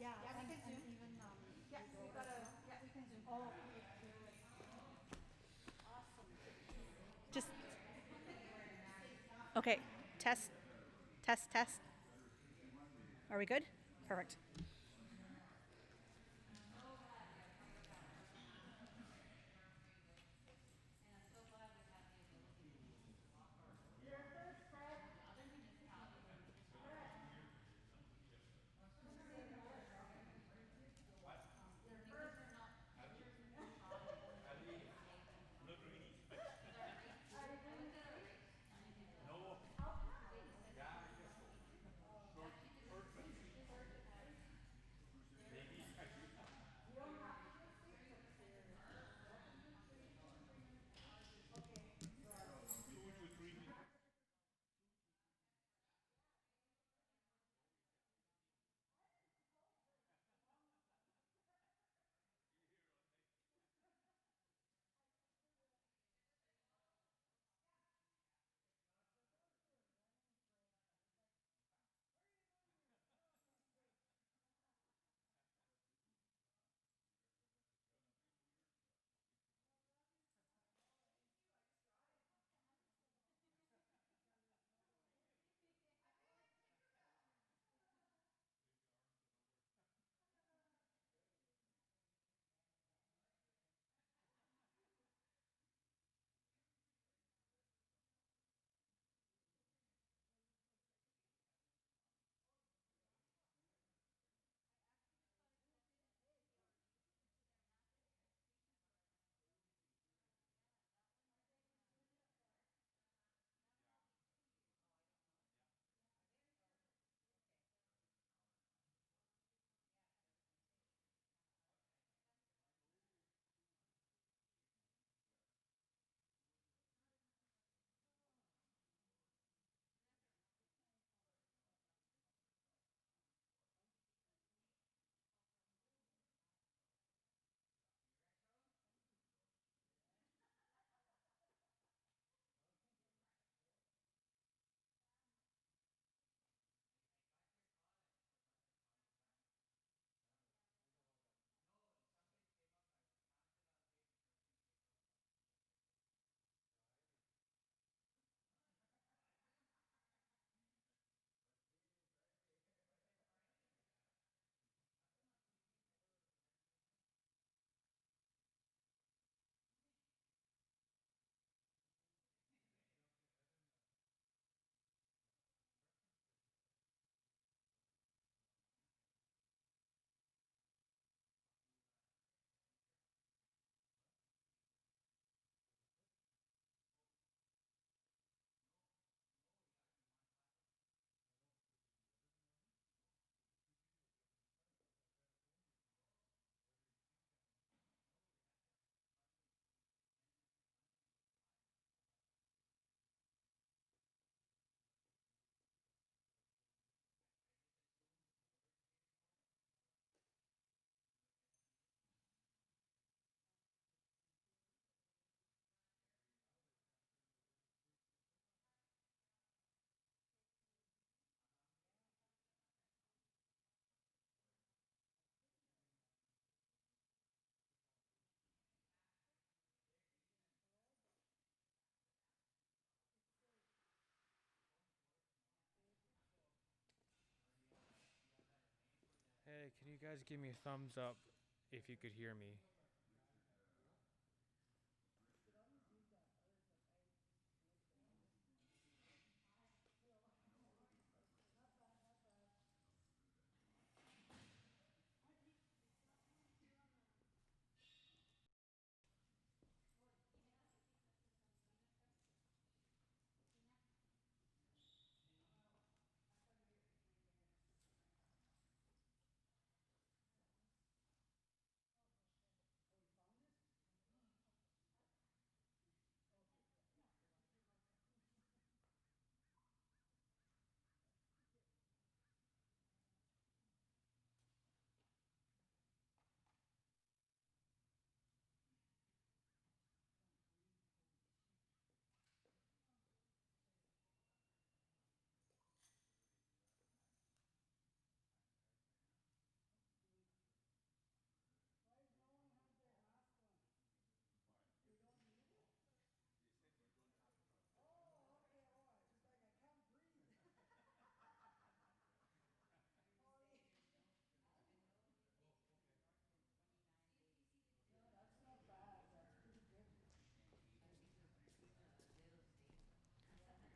Yeah, Yeah, we can and zoom. even Yeah, your we've got daughter a, as well. yeah, we can zoom. Oh, awesome. Just okay. Test, test, test. Are we good? Perfect. You're first, Fred. Fred. You're first. Are you doing the street? How come? Oh, circuit street. You don't have to do streets upstairs. Welcome to the street. Okay, good. Hey, can you guys give me a thumbs up if you could hear me? not bad, not bad.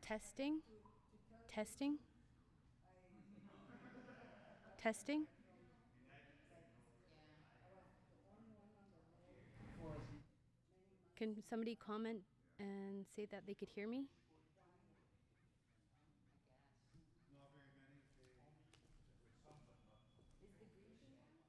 Testing? to tell you the Testing? truth, I got Testing? feedback from like I was the only one on the road for many months Can now. somebody comment and say that they could hear me? Is the green thing on?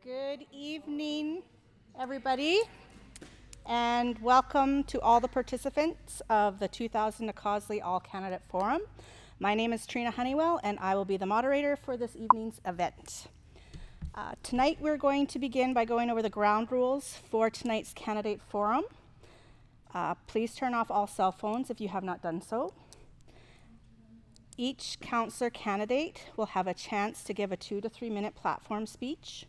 Good evening, everybody, and welcome to all the participants of the 2000 Causley All-Candidate Forum. My name is Trina Honeywell, and I will be the moderator for this evening's event. Tonight, we're going to begin by going over the ground rules for tonight's candidate forum. Please turn off all cell phones if you have not done so. Each counselor candidate will have a chance to give a 2 to 3 minute platform speech.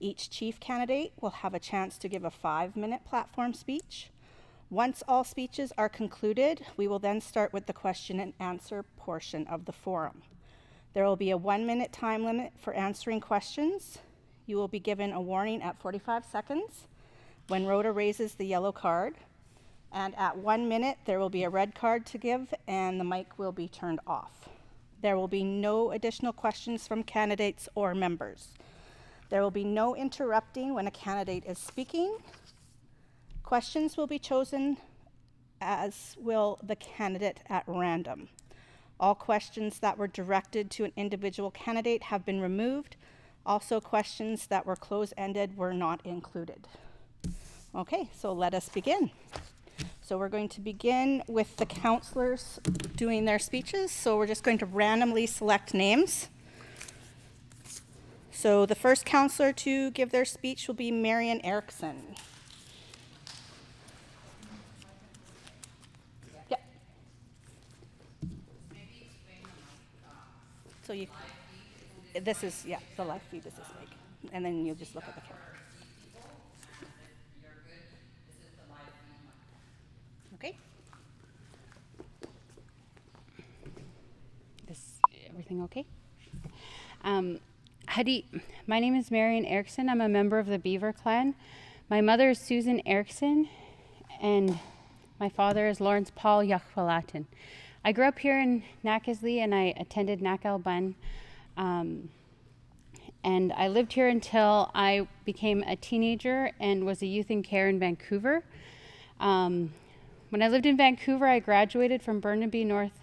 Each chief candidate will have a chance to give a 5-minute platform speech. Once all speeches are concluded, we will then start with the question and answer portion of the forum. There will be a 1-minute time limit for answering questions. You will be given a warning at 45 seconds when Rhoda raises the yellow card. And at 1 minute, there will be a red card to give and the mic will be turned off. There will be no additional questions from candidates or members. There will be no interrupting when a candidate is speaking. Questions will be chosen, as will the candidate at random. All questions that were directed to an individual candidate have been removed. Also, questions that were close-ended were not included. Okay, so let us begin. So we're going to begin with the counselors doing their speeches. So we're just going to randomly select names. So the first counselor to give their speech will be Marian Erickson. Yep. So you, this is, yeah, the live feed is this big. And then you just look at the camera. Okay. Everything okay? My name is Marian Erickson. I'm a member of the Beaver Clan. My mother is Susan Erickson, and my father is Lawrence Paul Yachwalatin. I grew up here in Nakasley, and I attended Nakalban. And I lived here until I became a teenager and was a youth in care in Vancouver. When I lived in Vancouver, I graduated from Burnaby North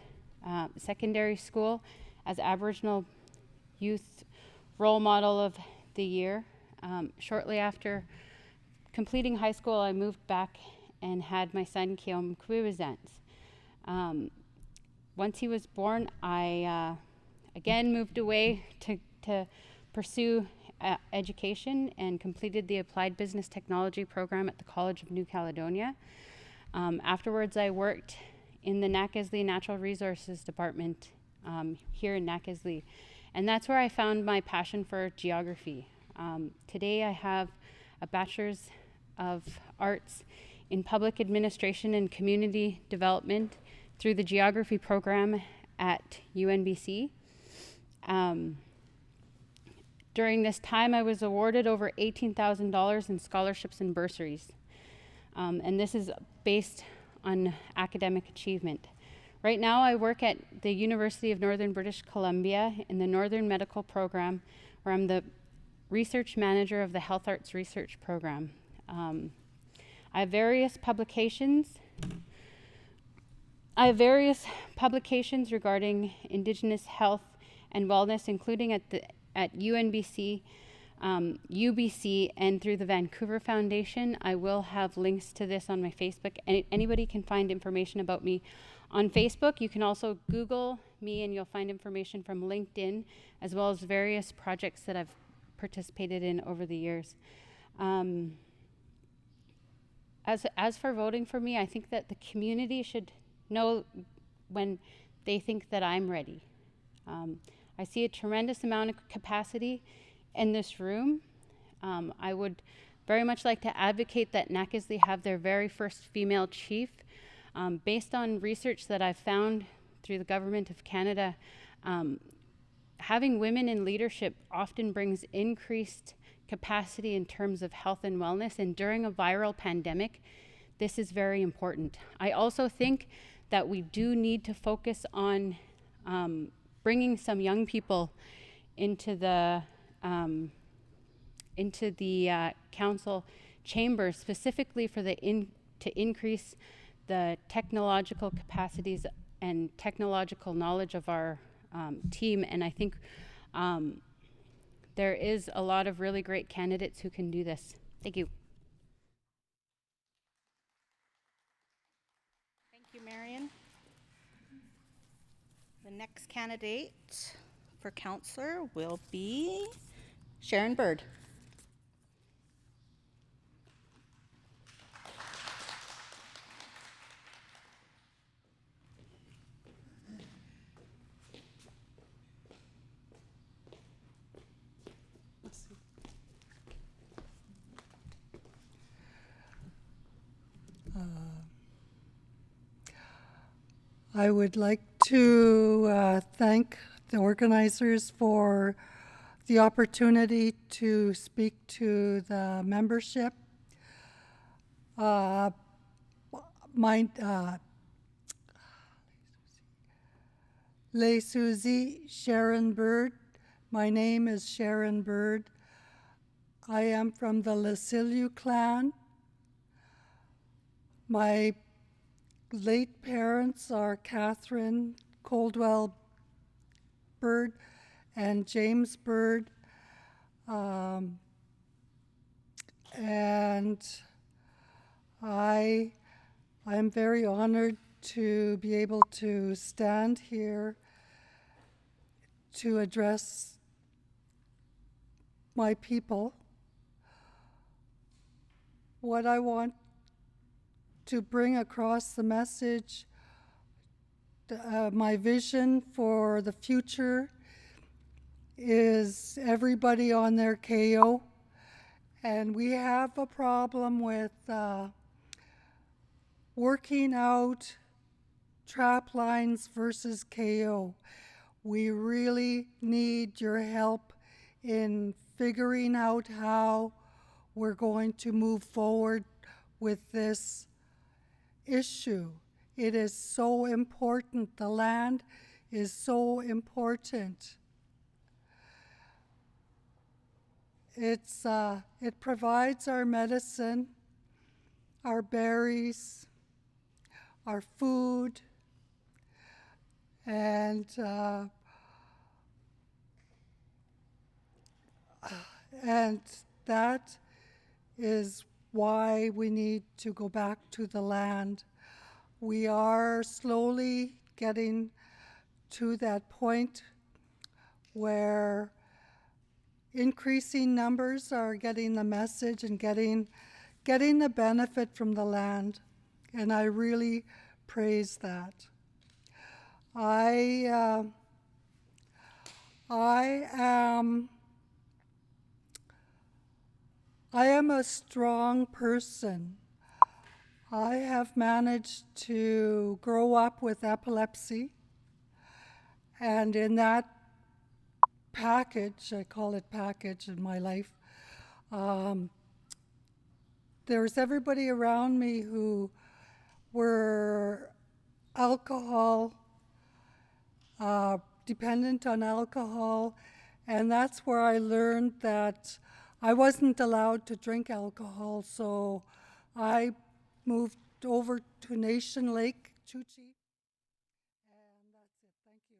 Secondary School as Aboriginal Youth Role Model of the Year. Shortly after completing high school, I moved back and had my son, Keom Kwiwazans. Once he was born, I again moved away to pursue education and completed the Applied Business Technology program at the College of New Caledonia. Afterwards, I worked in the Nakasley Natural Resources Department here in Nakasley, and that's where I found my passion for geography. Today, I have a Bachelor's of Arts in Public Administration and Community Development through the Geography program at UNBC. During this time, I was awarded over $18,000 in scholarships and bursaries. And this is based on academic achievement. Right now, I work at the University of Northern British Columbia in the Northern Medical Program, where I'm the research manager of the Health Arts Research Program. I have various publications regarding Indigenous health and wellness, including at UNBC, UBC, and through the Vancouver Foundation. I will have links to this on my Facebook. Anybody can find information about me on Facebook. You can also Google me and you'll find information from LinkedIn, as well as various projects that I've participated in over the years. As for voting for me, I think that the community should know when they think that I'm ready. I see a tremendous amount of capacity in this room. I would very much like to advocate that Nakasley have their very first female chief. Based on research that I've found through the Government of Canada, having women in leadership often brings increased capacity in terms of health and wellness, and during a viral pandemic, this is very important. I also think that we do need to focus on bringing some young people into the council chamber, specifically for to increase the technological capacities and technological knowledge of our team. And I think there is a lot of really great candidates who can do this. Thank you. Thank you, Marion. The next candidate for councillor will be Sharon Bird. I would like to thank the organizers for the opportunity to speak to the membership. Les Suzy Sharon Bird. My name is Sharon Bird. I am from the Lasiliu clan. My late parents are Catherine Coldwell Bird and James Bird. And I'm very honored to be able to stand here to address my people. What I want to bring across the message, my vision for the future is everybody on their KO. And we have a problem with working out trap lines versus KO. We really need your help in figuring out how we're going to move forward with this issue. It is so important. The land is so important. It provides our medicine, our berries, our food, and that is why we need to go back to the land. We are slowly getting to that point where increasing numbers are getting the message and getting the benefit from the land, and I really praise that. I am a strong person. I have managed to grow up with epilepsy, and in that package, I call it package in my life, there's everybody around me who were alcohol, dependent on alcohol, and that's where I learned that I wasn't allowed to drink alcohol, so I moved over to Nation Lake, Chuchi, and that's it. Thank you.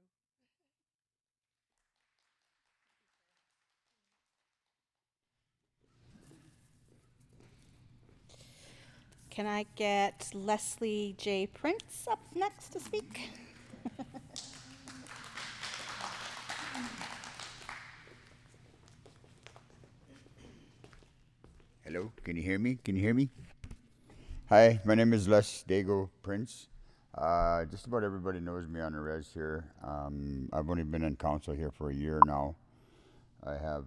Can I get Leslie J. Prince up next to speak? Hello, can you hear me? Can you hear me? Hi, my name is Les Dago Prince. Just about everybody knows me on the res here. I've only been in council here for a year now. I have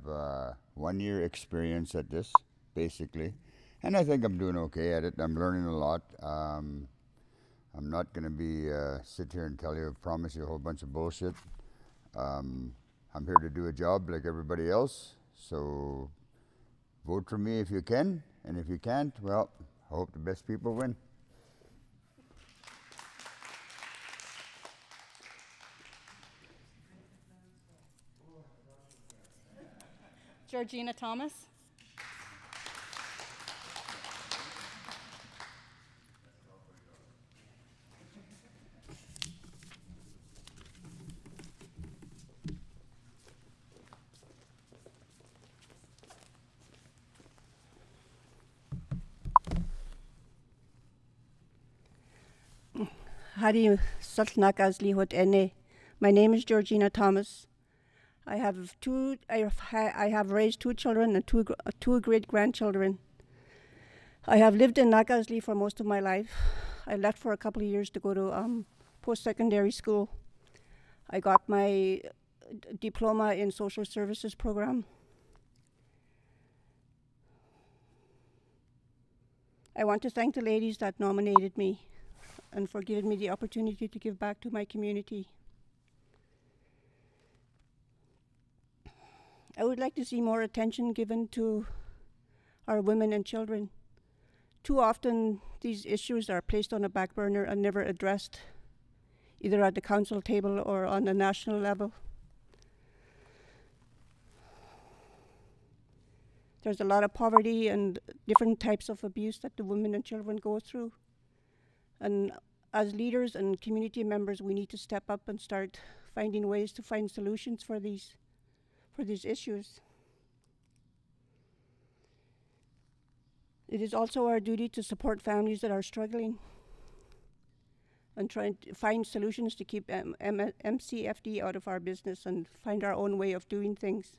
1 year experience at this, basically, and I think I'm doing okay at it. I'm learning a lot. I'm not going to be sit here and promise you a whole bunch of bullshit. I'm here to do a job like everybody else, so vote for me if you can, and if you can't, well, I hope the best people win. Georgina Thomas. Hari Satnakazli Whut'en. My name is Georgina Thomas. I have raised 2 children and two great-grandchildren. I have lived in Nakazli for most of my life. I left for a couple of years to go to post-secondary school. I got my diploma in social services program. I want to thank the ladies that nominated me and for giving me the opportunity to give back to my community. I would like to see more attention given to our women and children. Too often, these issues are placed on a back burner and never addressed, either at the council table or on the national level. There's a lot of poverty and different types of abuse that the women and children go through. And as leaders and community members, we need to step up and start finding ways to find solutions for these issues. It is also our duty to support families that are struggling and try to find solutions to keep MCFD out of our business and find our own way of doing things.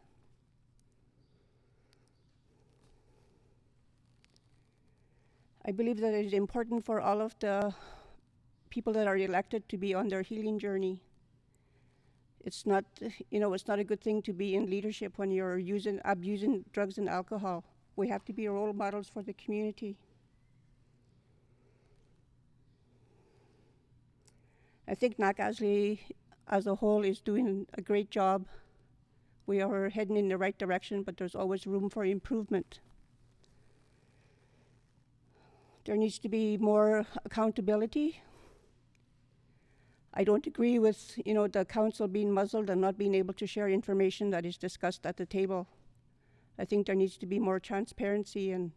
I believe that it is important for all of the people that are elected to be on their healing journey. It's not, it's not a good thing to be in leadership when you're abusing drugs and alcohol. We have to be role models for the community. I think Nakazli as a whole is doing a great job. We are heading in the right direction, but there's always room for improvement. There needs to be more accountability. I don't agree with, the council being muzzled and not being able to share information that is discussed at the table. I think there needs to be more transparency and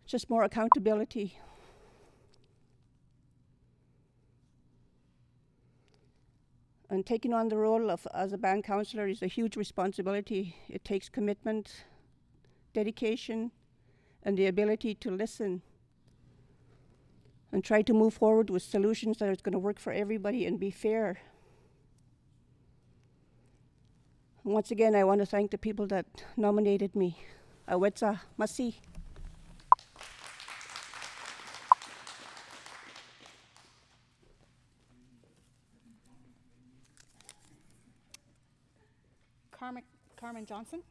just more accountability. And taking on the role as a band counselor is a huge responsibility. It takes commitment, dedication, and the ability to listen and try to move forward with solutions that are going to work for everybody and be fair. And once again, I want to thank the people that nominated me. Awetsa Masi. Carmen Johnson.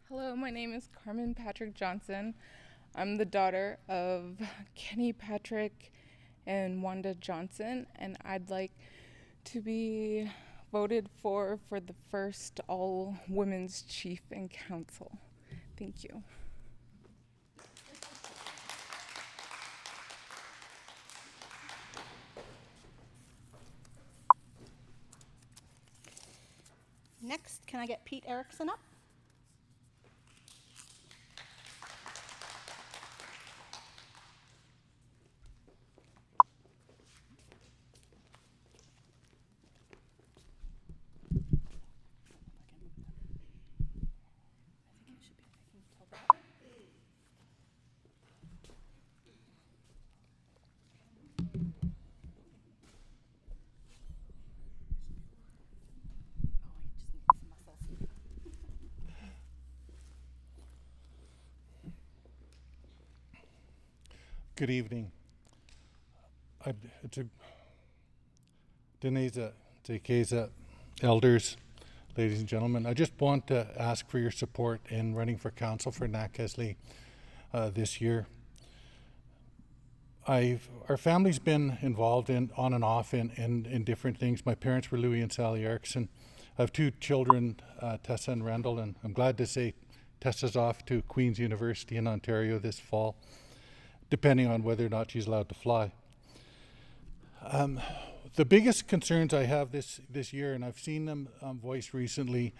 Hello, my name is Carmen Patrick Johnson. I'm the daughter of Kenny Patrick and Wanda Johnson, and I'd like to be voted for the first all-women's chief and council. Thank you. Next, can I get Pete Erickson up? Good evening. Deneza, Tekeza, elders, ladies and gentlemen, I just want to ask for your support in running for council for Nakasley this year. Our family's been involved on and off in different things. My parents were Louis and Sally Erickson. I have 2 children, Tessa and Randall, and I'm glad to say Tessa's off to Queen's University in Ontario this fall, depending on whether or not she's allowed to fly. The biggest concerns I have this year, and I've seen them voiced recently,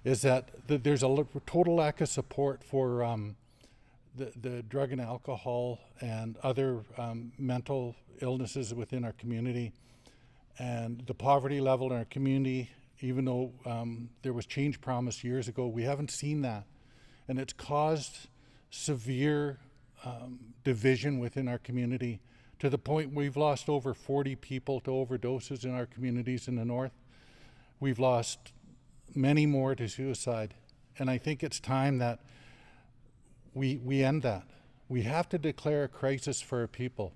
is that there's a total lack of support for the drug and alcohol and other mental illnesses within our community. and the poverty level in our community, even though there was change promised years ago, we haven't seen that. And it's caused severe division within our community to the point we've lost over 40 people to overdoses in our communities in the north. We've lost many more to suicide. And I think it's time that we end that. We have to declare a crisis for our people.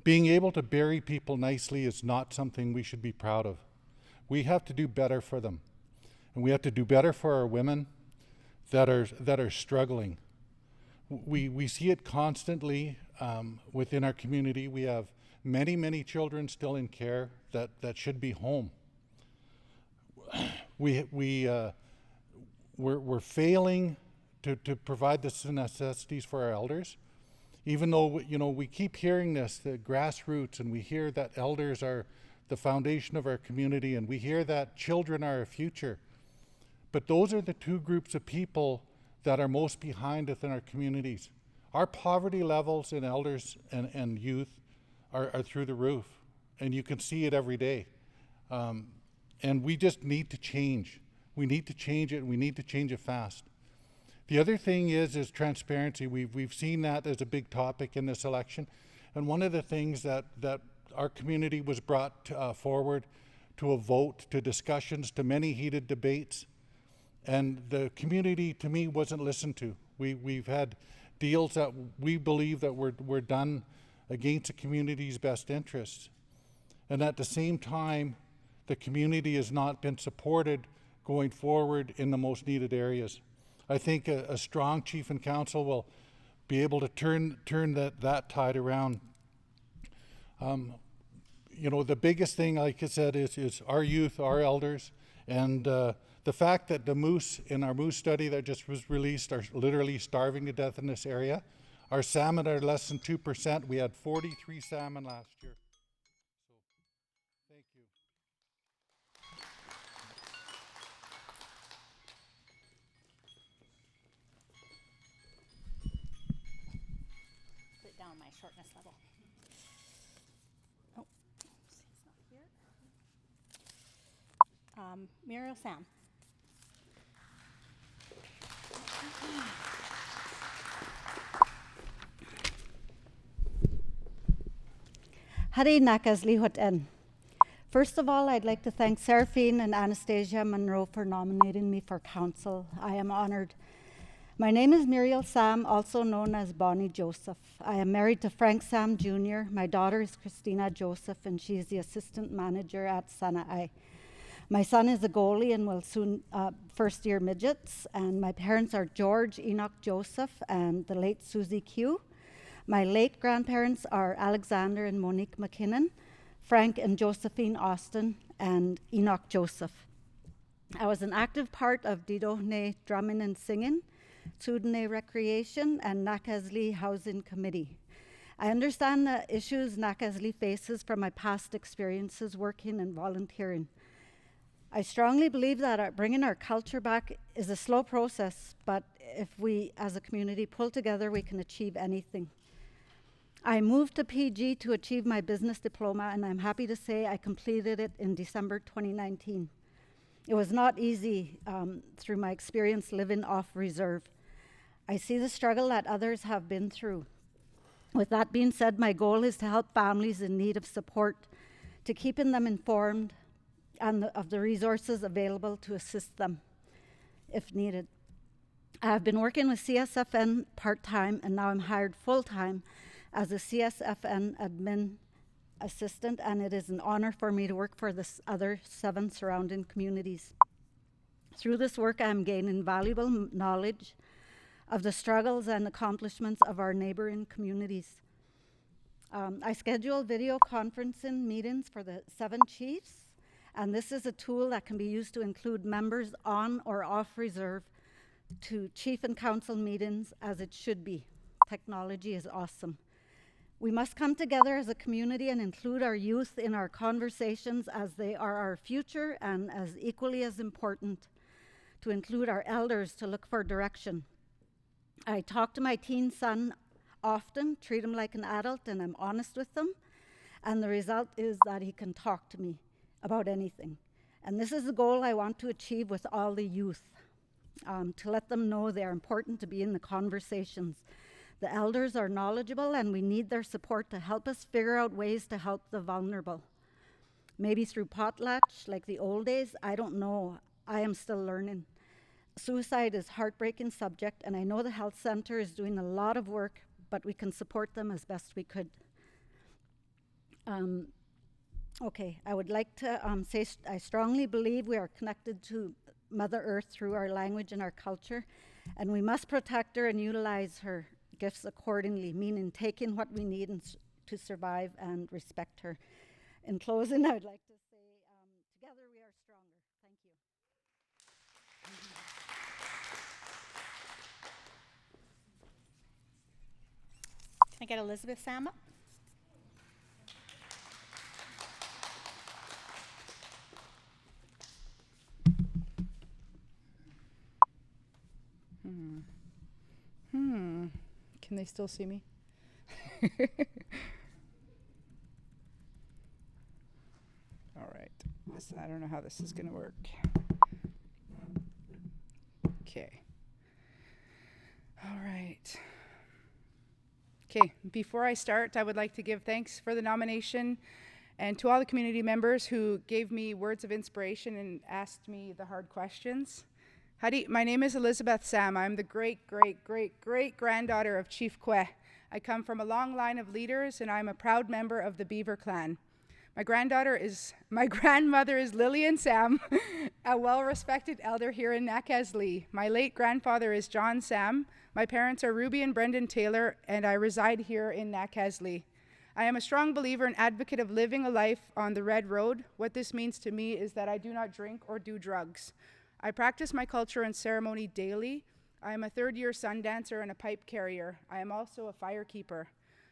Being able to bury people nicely is not something we should be proud of. We have to do better for them. And we have to do better for our women that are struggling. We see it constantly within our community. We have many children still in care that should be home. We're failing to provide the necessities for our elders, even though we keep hearing this, the grassroots, and we hear that elders are the foundation of our community, and we hear that children are our future. But those are the two groups of people that are most behind within our communities. Our poverty levels in elders and youth are through the roof, and you can see it every day. And we just need to change. We need to change it, and we need to change it fast. The other thing is transparency. We've seen that as a big topic in this election. And one of the things that our community was brought forward to a vote, to discussions, to many heated debates. And the community, to me, wasn't listened to. We've had deals that we believe that were done against the community's best interests. And at the same time, the community has not been supported going forward in the most needed areas. I think a strong chief and council will be able to turn that tide around. The biggest thing, like I said, is our youth, our elders, and the fact that the moose in our moose study that just was released are literally starving to death in this area. Our salmon are less than 2%. We had 43 salmon last year. So, thank you. Put it down my shortness level. Oh, see, it's not here. Muriel Sam. Hari Nakasli Whut'en. First of all, I'd like to thank Seraphine and Anastasia Monroe for nominating me for council. I am honored. My name is Muriel Sam, also known as Bonnie Joseph. I am married to Frank Sam Jr. My daughter is Christina Joseph, and she is the assistant manager at Sana'i. My son is a goalie and will soon first year midgets, and my parents are George Enoch Joseph and the late Susie Q. My late grandparents are Alexander and Monique McKinnon, Frank and Josephine Austin, and Enoch Joseph. I was an active part of Didone Drumming and Singing, Tsudene Recreation, and Nakasli Housing Committee. I understand the issues Nakasli faces from my past experiences working and volunteering. I strongly believe that bringing our culture back is a slow process, but if we as a community pull together, we can achieve anything. I moved to PG to achieve my business diploma, and I'm happy to say I completed it in December 2019. It was not easy through my experience living off reserve. I see the struggle that others have been through. With that being said, my goal is to help families in need of support, to keeping them informed and of the resources available to assist them if needed. I have been working with CSFN part-time, and now I'm hired full-time as a CSFN admin assistant, and it is an honor for me to work for the other 7 surrounding communities. Through this work, I am gaining valuable knowledge of the struggles and accomplishments of our neighboring communities. I schedule video conferencing meetings for the 7 chiefs, and this is a tool that can be used to include members on or off reserve to chief and council meetings as it should be. Technology is awesome. We must come together as a community and include our youth in our conversations, as they are our future, and as equally as important to include our elders to look for direction. I talk to my teen son often, treat him like an adult, and I'm honest with them. And the result is that he can talk to me about anything. And this is the goal I want to achieve with all the youth, to let them know they are important to be in the conversations. The elders are knowledgeable and we need their support to help us figure out ways to help the vulnerable. Maybe through potlatch, like the old days, I don't know. I am still learning. Suicide is a heartbreaking subject, and I know the health center is doing a lot of work, but we can support them as best we could. Okay, I would like to say I strongly believe we are connected to Mother Earth through our language and our culture, and we must protect her and utilize her gifts accordingly, meaning taking what we need to survive and respect her. In closing, I would like to say, together we are stronger. Thank you. Can I get Elizabeth Sam up? Can they still see me? All right. I don't know how this is going to work. Okay. All right. Okay, before I start, I would like to give thanks for the nomination and to all the community members who gave me words of inspiration and asked me the hard questions. My name is Elizabeth Sam. I'm the great-great-great-great-granddaughter of Chief Kwe. I come from a long line of leaders, and I'm a proud member of the Beaver clan. My grandmother is Lillian Sam, a well-respected elder here in Nakaesli. My late grandfather is John Sam. My parents are Ruby and Brendan Taylor, and I reside here in Nakaesli. I am a strong believer and advocate of living a life on the red road. What this means to me is that I do not drink or do drugs. I practice my culture and ceremony daily. I am a third-year sun dancer and a pipe carrier. I am also a fire keeper.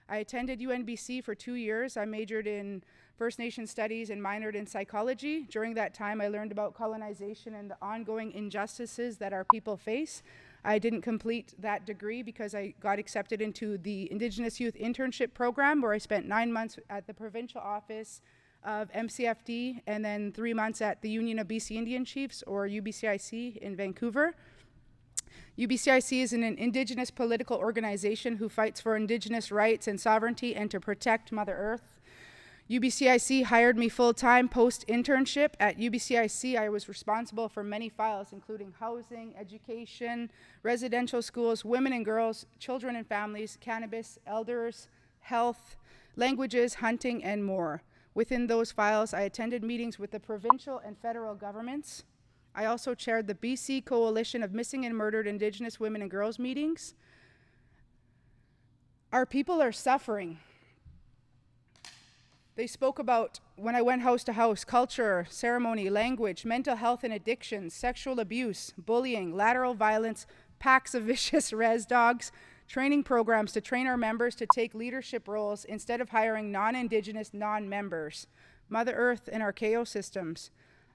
I attended UNBC for 2 years. I majored in First Nation Studies and minored in psychology. During that time, I learned about colonization and the ongoing injustices that our people face. I didn't complete that degree because I got accepted into the Indigenous Youth Internship Program, where I spent 9 months at the provincial office of MCFD and then 3 months at the Union of BC Indian Chiefs, or UBCIC, in Vancouver. UBCIC is an Indigenous political organization who fights for Indigenous rights and sovereignty and to protect Mother Earth. UBCIC hired me full-time post-internship. At UBCIC, I was responsible for many files, including housing, education, residential schools, women and girls, children and families, cannabis, elders, health, languages, hunting, and more. Within those files, I attended meetings with the provincial and federal governments. I also chaired the BC Coalition of Missing and Murdered Indigenous Women and Girls meetings. Our people are suffering. They spoke about, when I went house to house, culture, ceremony, language, mental health and addictions, sexual abuse, bullying, lateral violence, packs of vicious res dogs, training programs to train our members to take leadership roles instead of hiring non-Indigenous non-members, Mother Earth and our KO systems.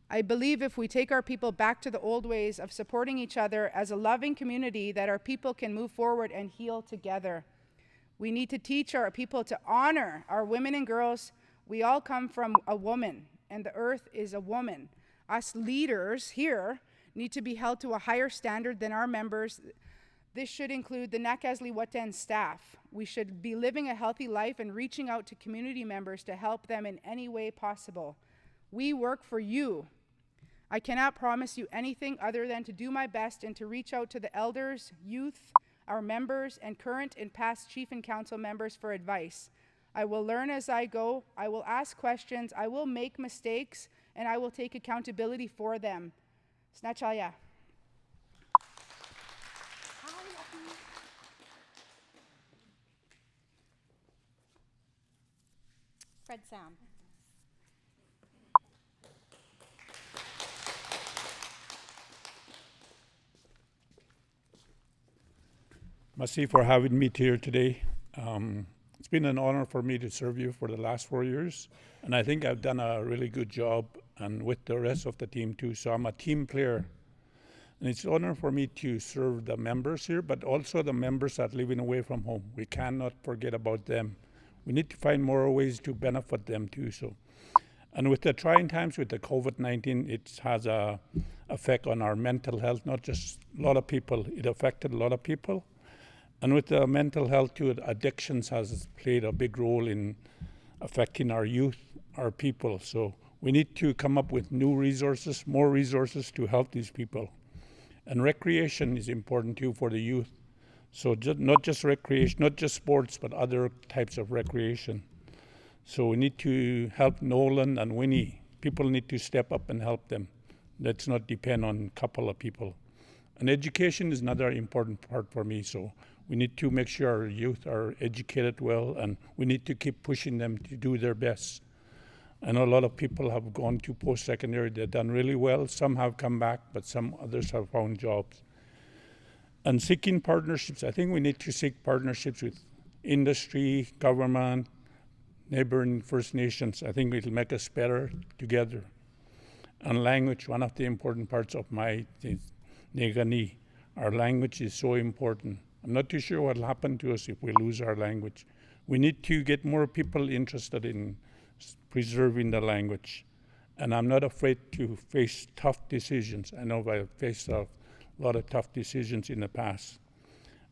I believe if we take our people back to the old ways of supporting each other as a loving community, that our people can move forward and heal together. We need to teach our people to honor our women and girls. We all come from a woman, and the earth is a woman. Us leaders here need to be held to a higher standard than our members. This should include the Nakaesli Whut'en staff. We should be living a healthy life and reaching out to community members to help them in any way possible. We work for you. I cannot promise you anything other than to do my best and to reach out to the elders, youth, our members, and current and past chief and council members for advice. I will learn as I go. I will ask questions. I will make mistakes, and I will take accountability for them. Snachalya. Fred Sam. Merci for having me here today. It's been an honor for me to serve you for the last 4 years, and I think I've done a really good job, and with the rest of the team too, so I'm a team player. And it's an honor for me to serve the members here, but also the members that are living away from home. We cannot forget about them. we need to find more ways to benefit them too. So, and with the trying times with the COVID-19, it has a effect on our mental health. Not just a lot of people; it affected a lot of people. And with the mental health too, addictions has played a big role in affecting our youth, our people. So we need to come up with new resources, more resources to help these people. And recreation is important too for the youth. So not just recreation, not just sports, but other types of recreation. So we need to help Nolan and Winnie. People need to step up and help them. Let's not depend on a couple of people. And education is another important part for me. So we need to make sure our youth are educated well, and we need to keep pushing them to do their best. I know a lot of people have gone to post-secondary. They've done really well. Some have come back, but some others have found jobs. And seeking partnerships, I think we need to seek partnerships with industry, government, neighboring First Nations. I think it'll make us better together. And language, one of the important parts of my Negani. Our language is so important. I'm not too sure what will happen to us if we lose our language. We need to get more people interested in preserving the language. And I'm not afraid to face tough decisions. I know I've faced a lot of tough decisions in the past.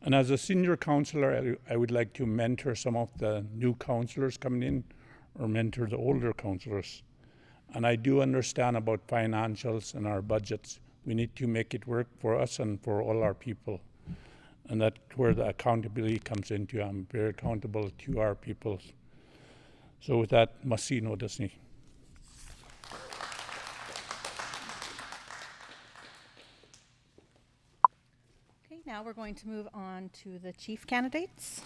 And as a senior counselor, I would like to mentor some of the new counselors coming in or mentor the older counselors. And I do understand about financials and our budgets. We need to make it work for us and for all our people. And that's where the accountability comes into. I'm very accountable to our people. So with that, Masino Dasni. Okay, now we're going to move on to the chief candidates.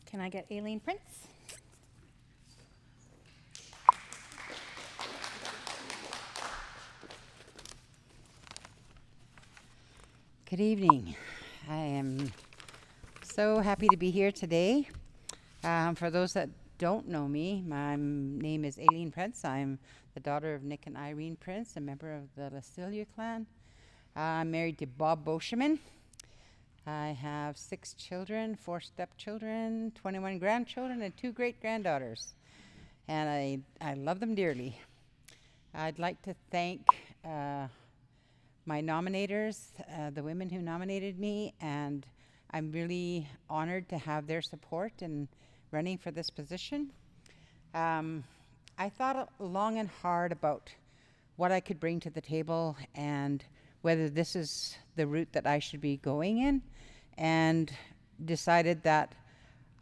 Can I get Aileen Prince? Good evening. I am so happy to be here today. For those that don't know me, my name is Aileen Prince. I'm the daughter of Nick and Irene Prince, a member of the Lastilia clan. I'm married to Bob Boscheman. I have 6 children, 4 stepchildren, 21 grandchildren, and 2 great-granddaughters. And I love them dearly. I'd like to thank my nominators, the women who nominated me, and I'm really honored to have their support in running for this position. I thought long and hard about what I could bring to the table and whether this is the route that I should be going in, and decided that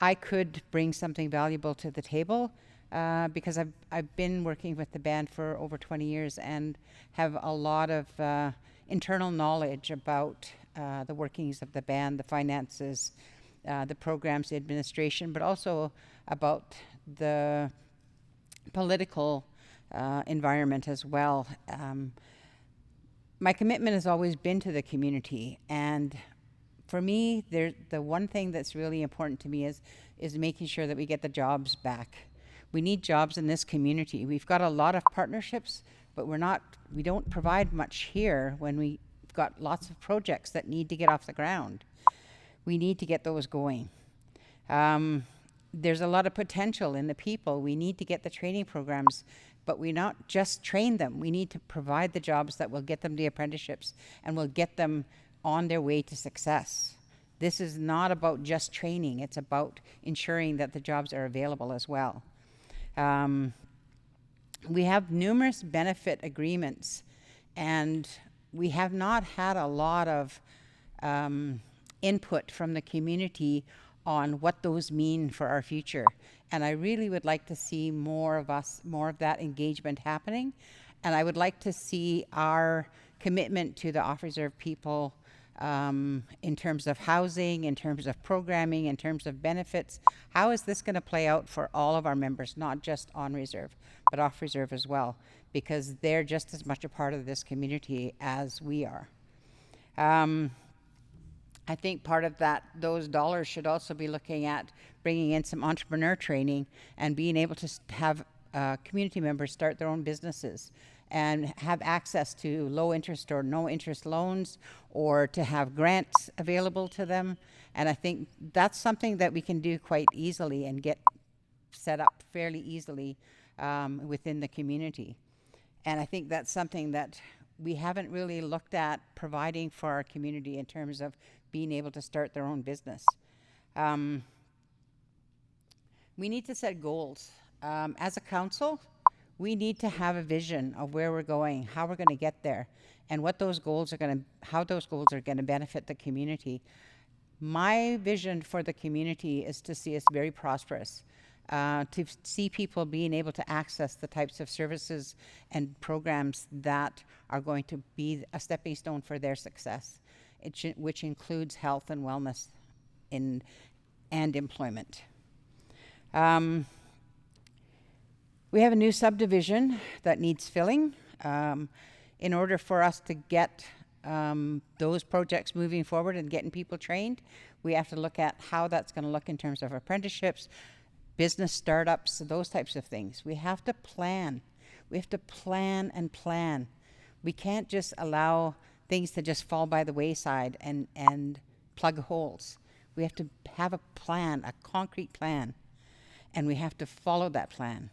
I could bring something valuable to the table because I've been working with the band for over 20 years and have a lot of internal knowledge about the workings of the band, the finances, the programs, the administration, but also about the political environment as well. My commitment has always been to the community, and for me, the one thing that's really important to me is making sure that we get the jobs back. We need jobs in this community. We've got a lot of partnerships, but we don't provide much here when we've got lots of projects that need to get off the ground. We need to get those going. There's a lot of potential in the people. We need to get the training programs, but we not just train them. We need to provide the jobs that will get them the apprenticeships and will get them on their way to success. This is not about just training. It's about ensuring that the jobs are available as well. We have numerous benefit agreements, and we have not had a lot of input from the community on what those mean for our future. And I really would like to see more of that engagement happening. And I would like to see our commitment to the off-reserve people in terms of housing, in terms of programming, in terms of benefits. How is this going to play out for all of our members, not just on reserve, but off reserve as well, because they're just as much a part of this community as we are. I think part of those dollars should also be looking at bringing in some entrepreneur training and being able to have community members start their own businesses and have access to low interest or no interest loans, or to have grants available to them. And I think that's something that we can do quite easily and get set up fairly easily within the community. And I think that's something that we haven't really looked at providing for our community in terms of being able to start their own business. We need to set goals. As a council, we need to have a vision of where we're going, how we're going to get there, and what those goals are going to, how those goals are going to benefit the community. My vision for the community is to see us very prosperous, to see people being able to access the types of services and programs that are going to be a stepping stone for their success, which includes health and wellness and employment. We have a new subdivision that needs filling. In order for us to get those projects moving forward and getting people trained, we have to look at how that's going to look in terms of apprenticeships, business startups, those types of things. We have to plan. We have to plan and plan. We can't just allow things to just fall by the wayside and plug holes. We have to have a plan, a concrete plan, and we have to follow that plan.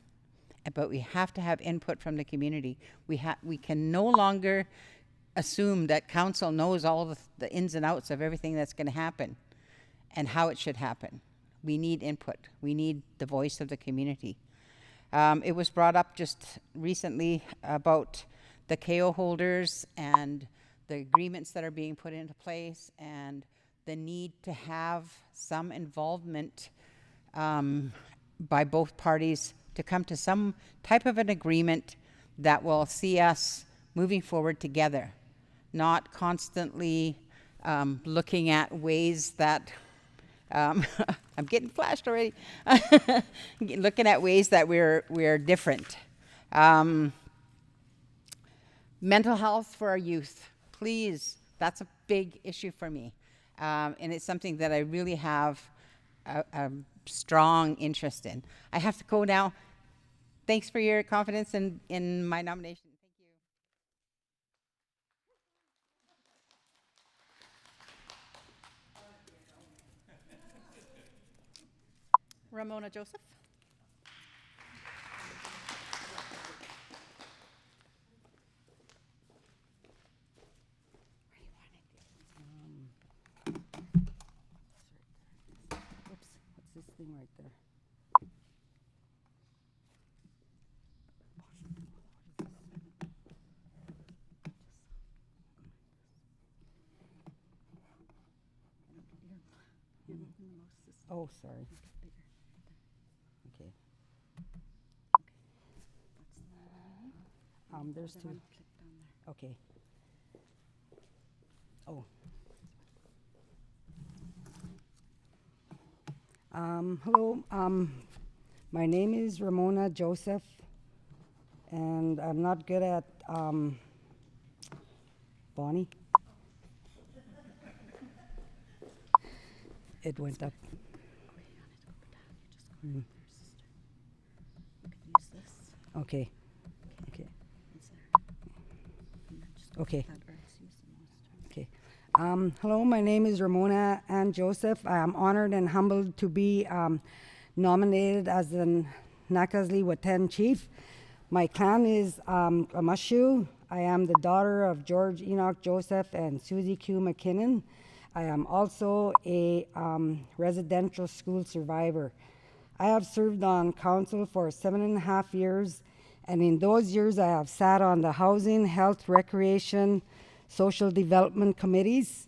But we have to have input from the community. We can no longer assume that council knows all the ins and outs of everything that's going to happen and how it should happen. We need input. We need the voice of the community. It was brought up just recently about the KO holders and the agreements that are being put into place and the need to have some involvement by both parties to come to some type of an agreement that will see us moving forward together, not constantly looking at ways that I'm getting flashed already. Looking at ways that we're different. Mental health for our youth, please. That's a big issue for me, and it's something that I really have a strong interest in. I have to go now. Thanks for your confidence in my nomination. Thank you. Ramona Joseph. Oops, what's this thing right there? Oh, sorry. Okay. There's two. Okay. Oh. Hello. My name is Ramona Joseph, and I'm not good at Bonnie. It went up. Okay. Okay. Okay. Okay. Hello, my name is Ramona Ann Joseph. I am honored and humbled to be nominated as the Nakaslii Whut'en chief. My clan is Amashu. I am the daughter of George Enoch Joseph and Susie Q. McKinnon. I am also a residential school survivor. I have served on council for 7.5 years, and in those years I have sat on the housing, health, recreation, social development committees.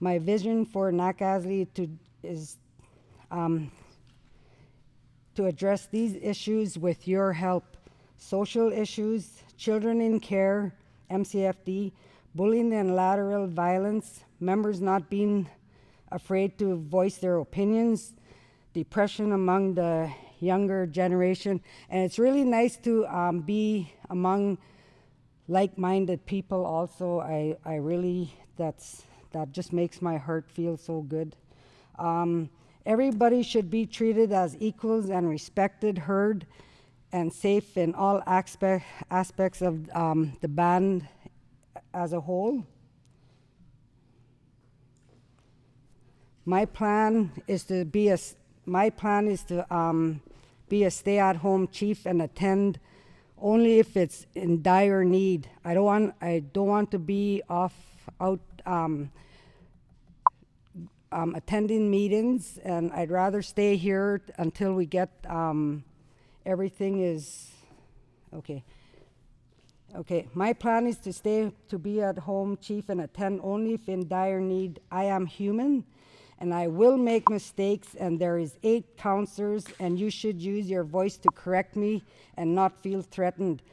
My vision for Nakaslii is to address these issues with your help. Social issues, children in care, MCFD, bullying and lateral violence, members not being afraid to voice their opinions, depression among the younger generation. And it's really nice to be among like-minded people also. I really, that just makes my heart feel so good. Everybody should be treated as equals and respected, heard, and safe in all aspects of the band as a whole. My plan is to be a stay-at-home chief and attend only if it's in dire need. I don't want to be out attending meetings, and I'd rather stay here until we get everything is okay. Okay, my plan is to be at home chief and attend only if in dire need. I am human and I will make mistakes, and there is 8 counselors, and you should use your voice to correct me and not feel threatened.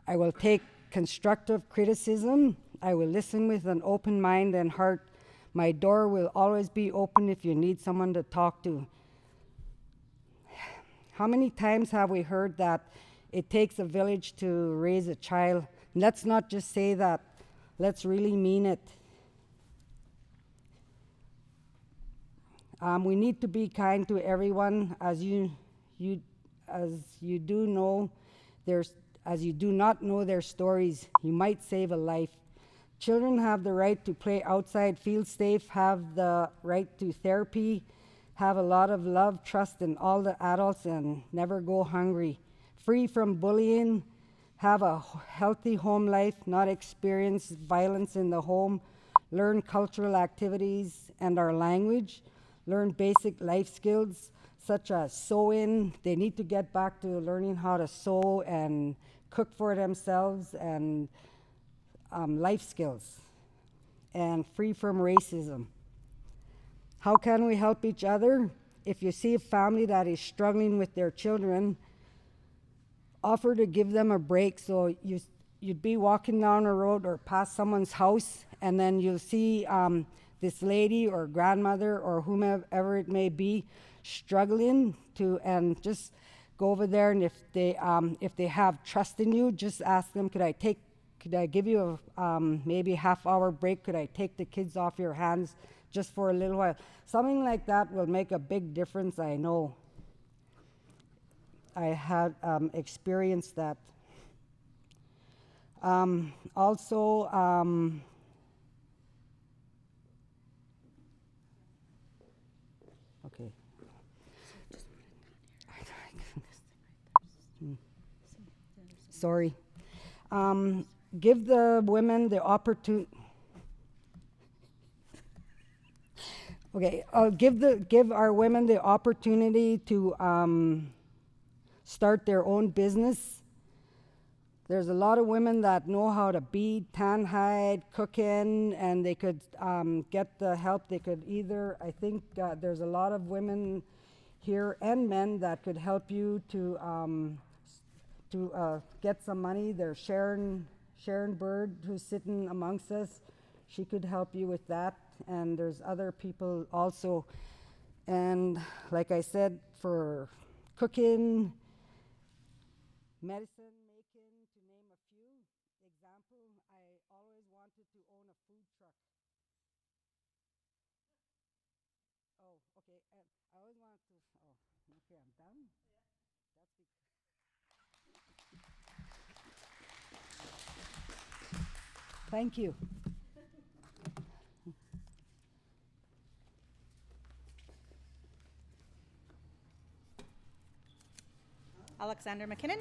I will take constructive criticism. I will listen with an open mind and heart. My door will always be open if you need someone to talk to. How many times have we heard that it takes a village to raise a child? Let's not just say that, let's really mean it. We need to be kind to everyone, as you do not know their stories. You might save a life. Children have the right to play outside, feel safe, have the right to therapy, have a lot of love, trust in all the adults, and never go hungry. Free from bullying, have a healthy home life, not experience violence in the home, learn cultural activities and our language, learn basic life skills such as sewing. They need to get back to learning how to sew and cook for themselves, and life skills, and free from racism. How can we help each other? If you see a family that is struggling with their children, offer to give them a break. So you'd be walking down a road or past someone's house, and then you'll see this lady or grandmother or whomever it may be struggling and just go over there, and if they have trust in you, just ask them, could I give you a maybe half-hour break? Could I take the kids off your hands just for a little while? Something like that will make a big difference, I know. I had experienced that. Also, okay. Sorry. Give the women the opportunity. Okay, give our women the opportunity to start their own business. There's a lot of women that know how to bead, tan hide, cooking, and they could get the help. They could either, I think there's a lot of women here and men that could help you to get some money. There's Sharon Bird, who's sitting amongst us. She could help you with that. And there's other people also. And like I said, for cooking, medicine making, to name a few. Example, I always wanted to own a food truck. Oh, okay. I always wanted to, okay, I'm done. Thank you. Alexander McKinnon.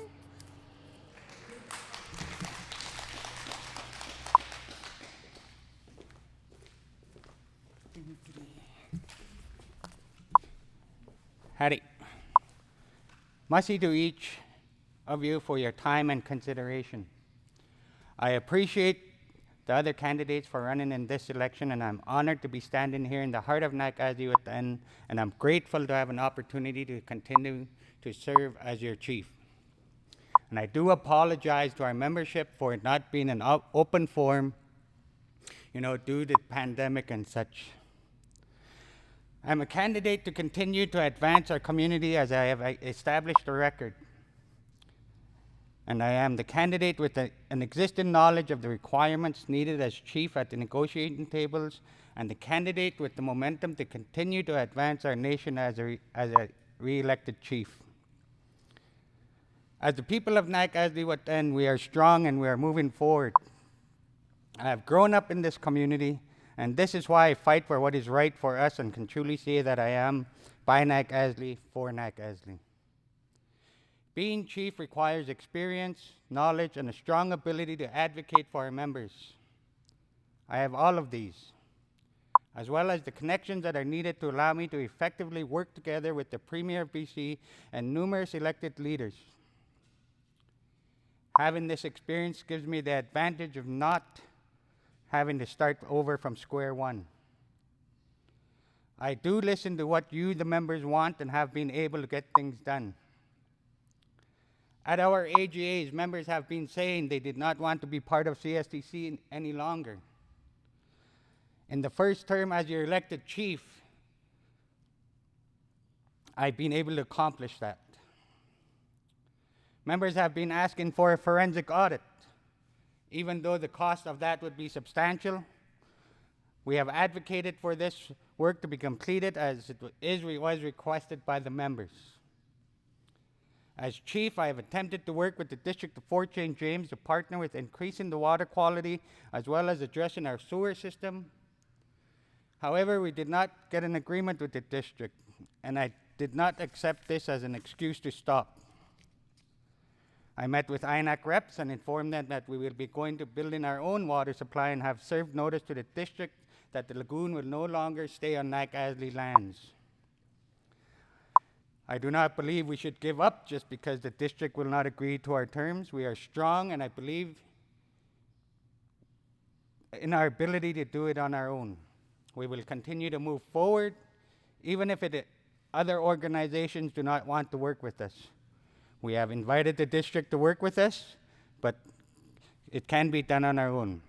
Howdy. Mercy to each of you for your time and consideration. I appreciate the other candidates for running in this election, and I'm honored to be standing here in the heart of Nakazi Whut'en, and I'm grateful to have an opportunity to continue to serve as your chief. And I do apologize to our membership for it not being an open forum, due to the pandemic and such. I'm a candidate to continue to advance our community as I have established a record. And I am the candidate with an existing knowledge of the requirements needed as chief at the negotiating tables, and the candidate with the momentum to continue to advance our nation as a re-elected chief. As the people of Whut'en, we are strong and we are moving forward. I have grown up in this community, and this is why I fight for what is right for us and can truly say that I am by Nag-Azli, for Nag-Azli. Being chief requires experience, knowledge, and a strong ability to advocate for our members. I have all of these, as well as the connections that are needed to allow me to effectively work together with the Premier of BC and numerous elected leaders. Having this experience gives me the advantage of not having to start over from square one. I do listen to what you, the members, want and have been able to get things done. At our AGAs, members have been saying they did not want to be part of CSTC any longer. In the first term as your elected chief, I've been able to accomplish that. Members have been asking for a forensic audit. Even though the cost of that would be substantial, we have advocated for this work to be completed as it was requested by the members. As chief, I have attempted to work with the District of Fort St. James to partner with increasing the water quality as well as addressing our sewer system. However, we did not get an agreement with the district, and I did not accept this as an excuse to stop. I met with INAC reps and informed them that we will be going to build in our own water supply and have served notice to the district that the lagoon will no longer stay on Nag-Azli lands. I do not believe we should give up just because the district will not agree to our terms. We are strong, and I believe in our ability to do it on our own. We will continue to move forward, even if other organizations do not want to work with us. We have invited the district to work with us, but it can be done on our own.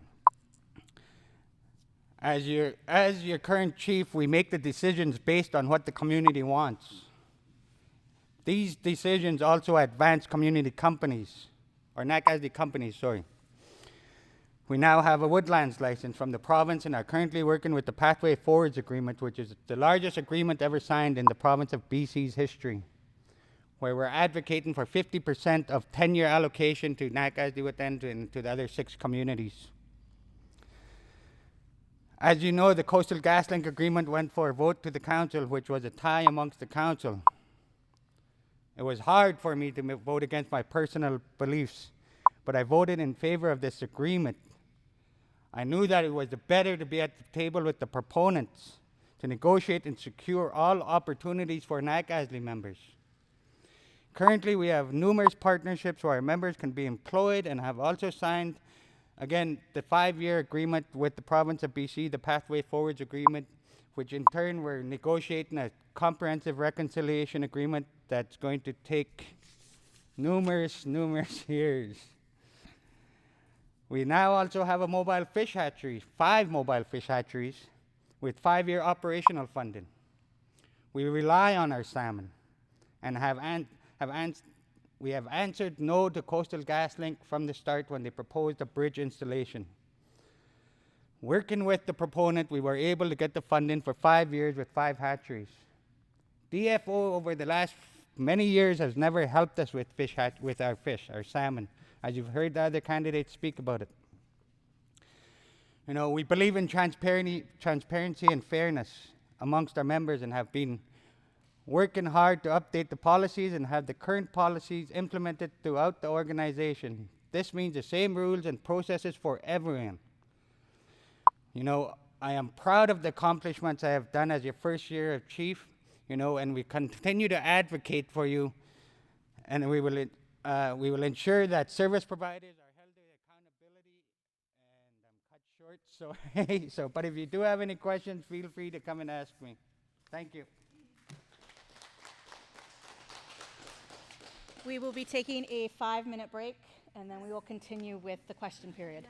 As your current chief, we make the decisions based on what the community wants. These decisions also advance community companies, or Nag-Azli companies, sorry. We now have a woodlands license from the province and are currently working with the Pathway Forwards Agreement, which is the largest agreement ever signed in the province of BC's history, where we're advocating for 50% of 10-year allocation to Nag-Azli and to the other 6 communities. As you know, the Coastal GasLink Agreement went for a vote to the council, which was a tie amongst the council. It was hard for me to vote against my personal beliefs, but I voted in favor of this agreement. I knew that it was better to be at the table with the proponents to negotiate and secure all opportunities for Nag-Azli members. Currently, we have numerous partnerships where our members can be employed and have also signed, again, the 5-year agreement with the province of BC, the Pathway Forwards Agreement, which in turn we're negotiating a comprehensive reconciliation agreement that's going to take numerous years. We now also have a mobile fish hatchery, 5 mobile fish hatcheries with 5-year operational funding. We rely on our salmon and we have answered no to Coastal GasLink from the start when they proposed a bridge installation. Working with the proponent, we were able to get the funding for 5 years with 5 hatcheries. DFO over the last many years has never helped us with our salmon, as you've heard the other candidates speak about it. You know, we believe in transparency and fairness amongst our members and have been working hard to update the policies and have the current policies implemented throughout the organization. This means the same rules and processes for everyone. You know, I am proud of the accomplishments I have done as your first year of chief, you know, and we continue to advocate for you, and we will ensure that service providers are held to accountability. And I'm cut short, but if you do have any questions, feel free to come and ask me. Thank you. We will be taking a 5-minute break, and then we will continue with the question period.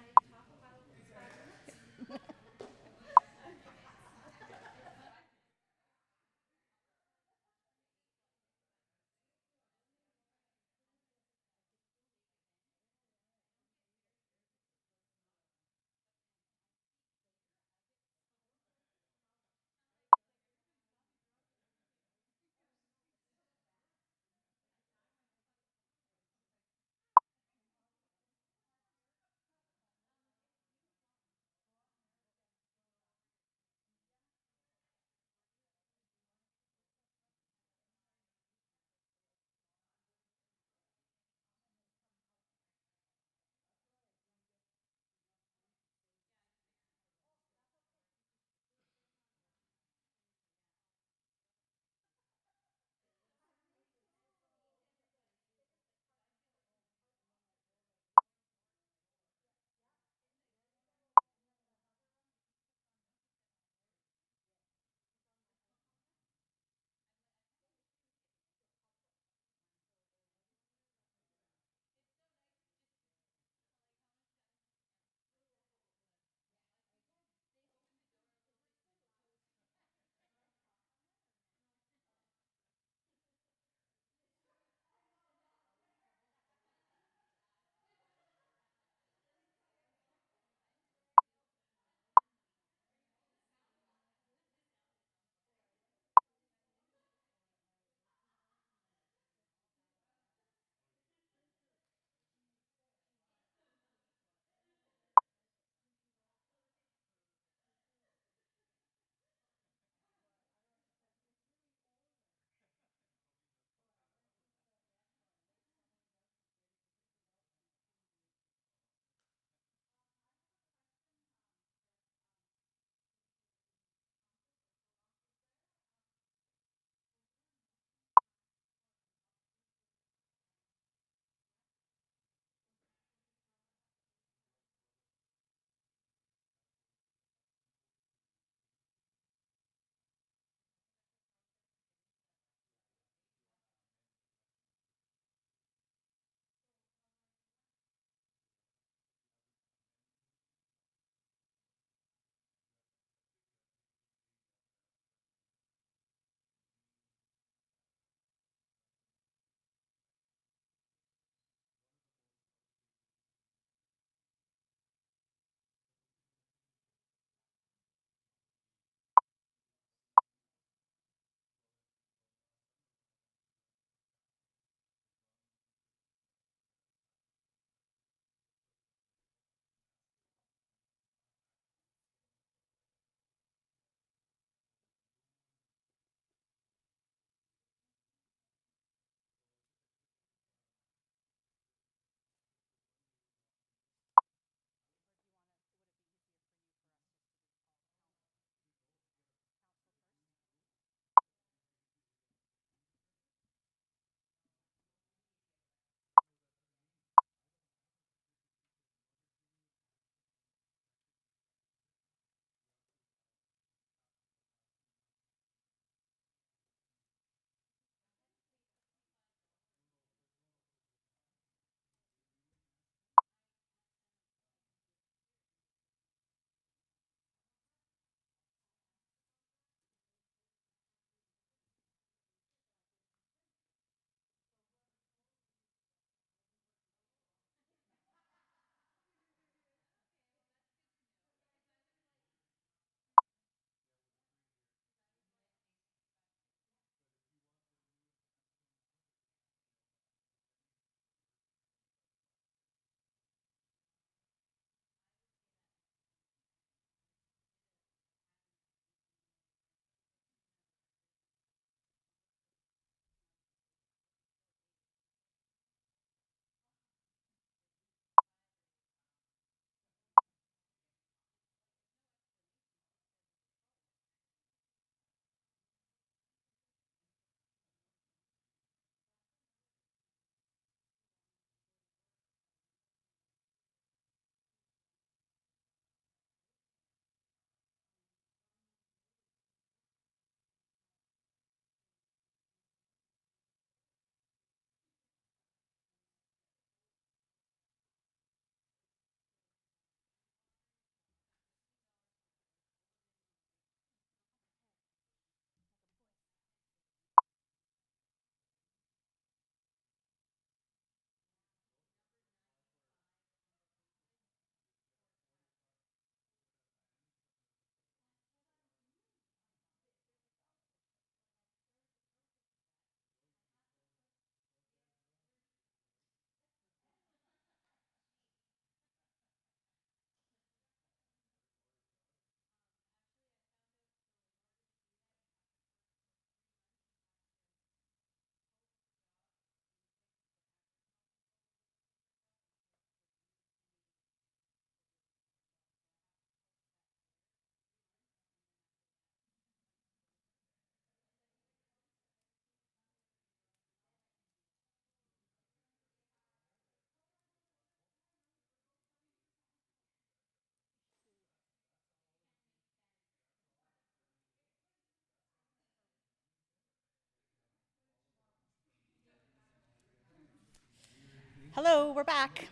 Hello, we're back.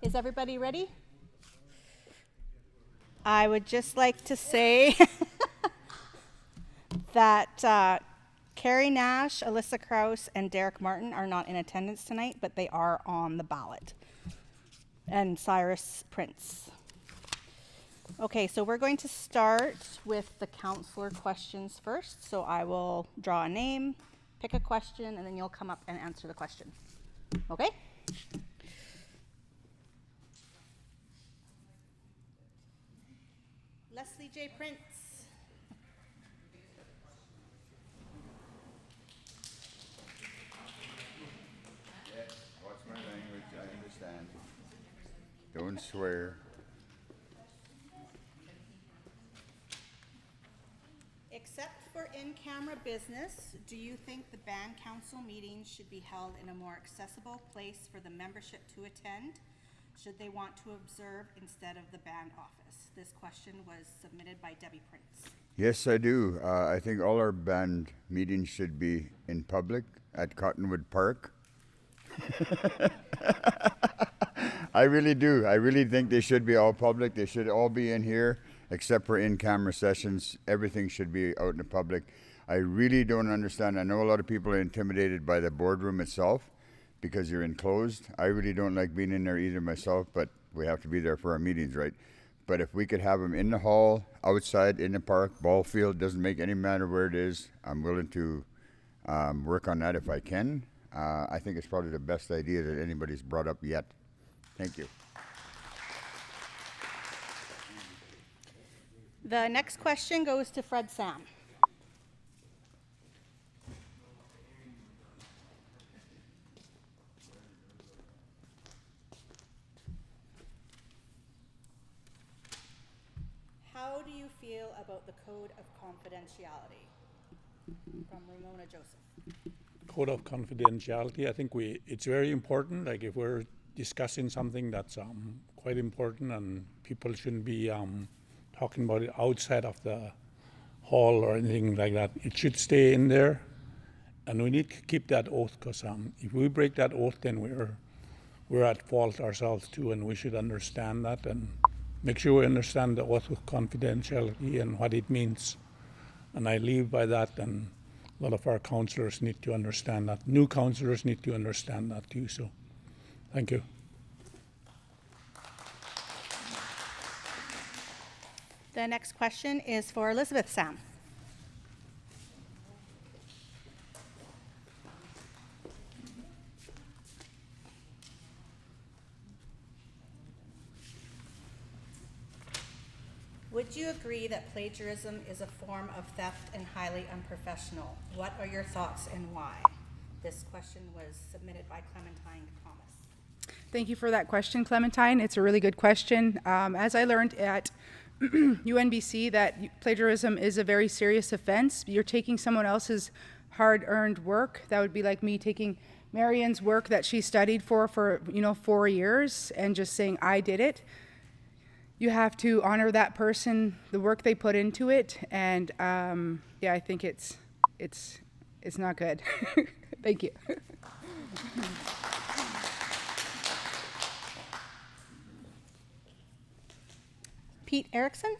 Is everybody ready? I would just like to say that Carrie Nash, Alyssa Krause, and Derek Martin are not in attendance tonight, but they are on the ballot. And Cyrus Prince. Okay, so we're going to start with the counselor questions first. So I will draw a name, pick a question, and then you'll come up and answer the question. Okay? Leslie J. Prince. Yes, watch my language, I understand. Don't swear. Except for in-camera business, do you think the band council meetings should be held in a more accessible place for the membership to attend? Should they want to observe instead of the band office? This question was submitted by Debbie Prince. Yes, I do. I think all our band meetings should be in public at Cottonwood Park. I really do. I really think they should be all public. They should all be in here, except for in-camera sessions. Everything should be out in the public. I really don't understand. I know a lot of people are intimidated by the boardroom itself because you're enclosed. I really don't like being in there either myself, but we have to be there for our meetings, right? But if we could have them in the hall, outside, in the park, ball field, doesn't make any matter where it is. I'm willing to work on that if I can. I think it's probably the best idea that anybody's brought up yet. Thank you. The next question goes to Fred Sam. How do you feel about the code of confidentiality? From Ramona Joseph. Code of confidentiality, I think it's very important. Like if we're discussing something that's quite important and people shouldn't be talking about it outside of the hall or anything like that, it should stay in there. And we need to keep that oath, because if we break that oath, then we're at fault ourselves too, and we should understand that and make sure we understand the oath of confidentiality and what it means. And I live by that, and a lot of our counselors need to understand that. New counselors need to understand that too, so thank you. The next question is for Elizabeth Sam. Would you agree that plagiarism is a form of theft and highly unprofessional? What are your thoughts and why? This question was submitted by Clementine Thomas. Thank you for that question, Clementine. It's a really good question. As I learned at UNBC, that plagiarism is a very serious offense. You're taking someone else's hard-earned work. That would be like me taking Marion's work that she studied for 4 years and just saying, I did it. You have to honor that person, the work they put into it, and yeah, I think it's not good. Thank you. Pete Erickson.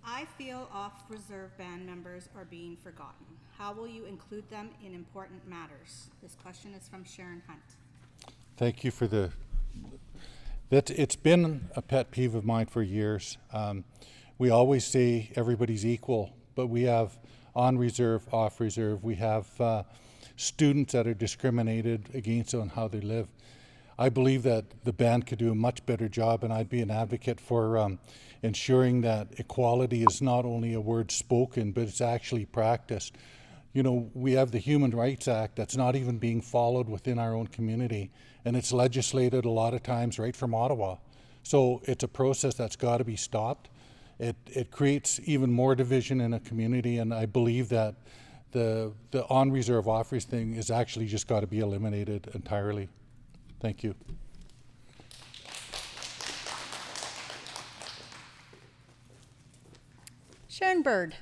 I feel off-reserve band members are being forgotten. How will you include them in important matters? This question is from Sharon Hunt. Thank you for it's been a pet peeve of mine for years. We always say everybody's equal, but we have on reserve, off reserve. We have students that are discriminated against on how they live. I believe that the band could do a much better job, and I'd be an advocate for ensuring that equality is not only a word spoken, but it's actually practiced. You know, we have the Human Rights Act that's not even being followed within our own community, and it's legislated a lot of times right from Ottawa. So it's a process that's got to be stopped. It creates even more division in a community, and I believe that the on reserve, off reserve thing is actually just got to be eliminated entirely. Thank you. Sharon Bird.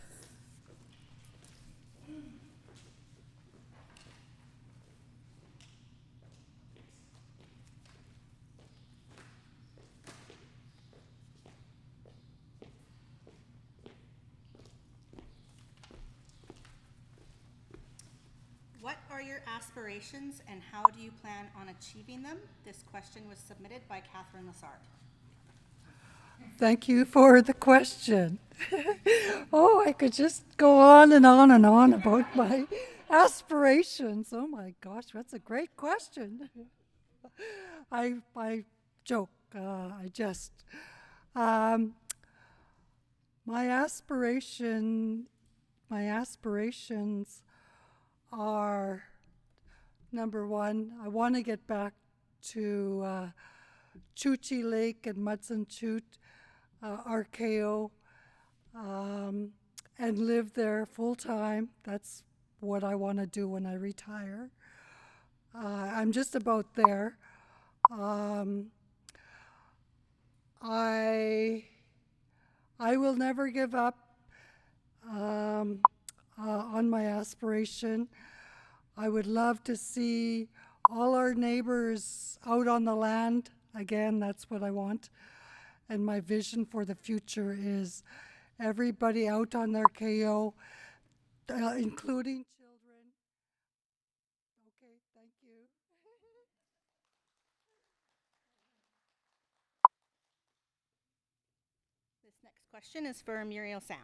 What are your aspirations and how do you plan on achieving them? This question was submitted by Catherine Lassard. Thank you for the question. Oh, I could just go on and on and on about my aspirations. Oh my gosh, that's a great question. I joke. I just. My aspirations are, number one, I want to get back to Choochee Lake and Mudson Choot, RKO, and live there full time. That's what I want to do when I retire. I'm just about there. I will never give up on my aspiration. I would love to see all our neighbors out on the land. Again, that's what I want. And my vision for the future is everybody out on their KO, including children. Okay, thank you. This next question is for Muriel Sam.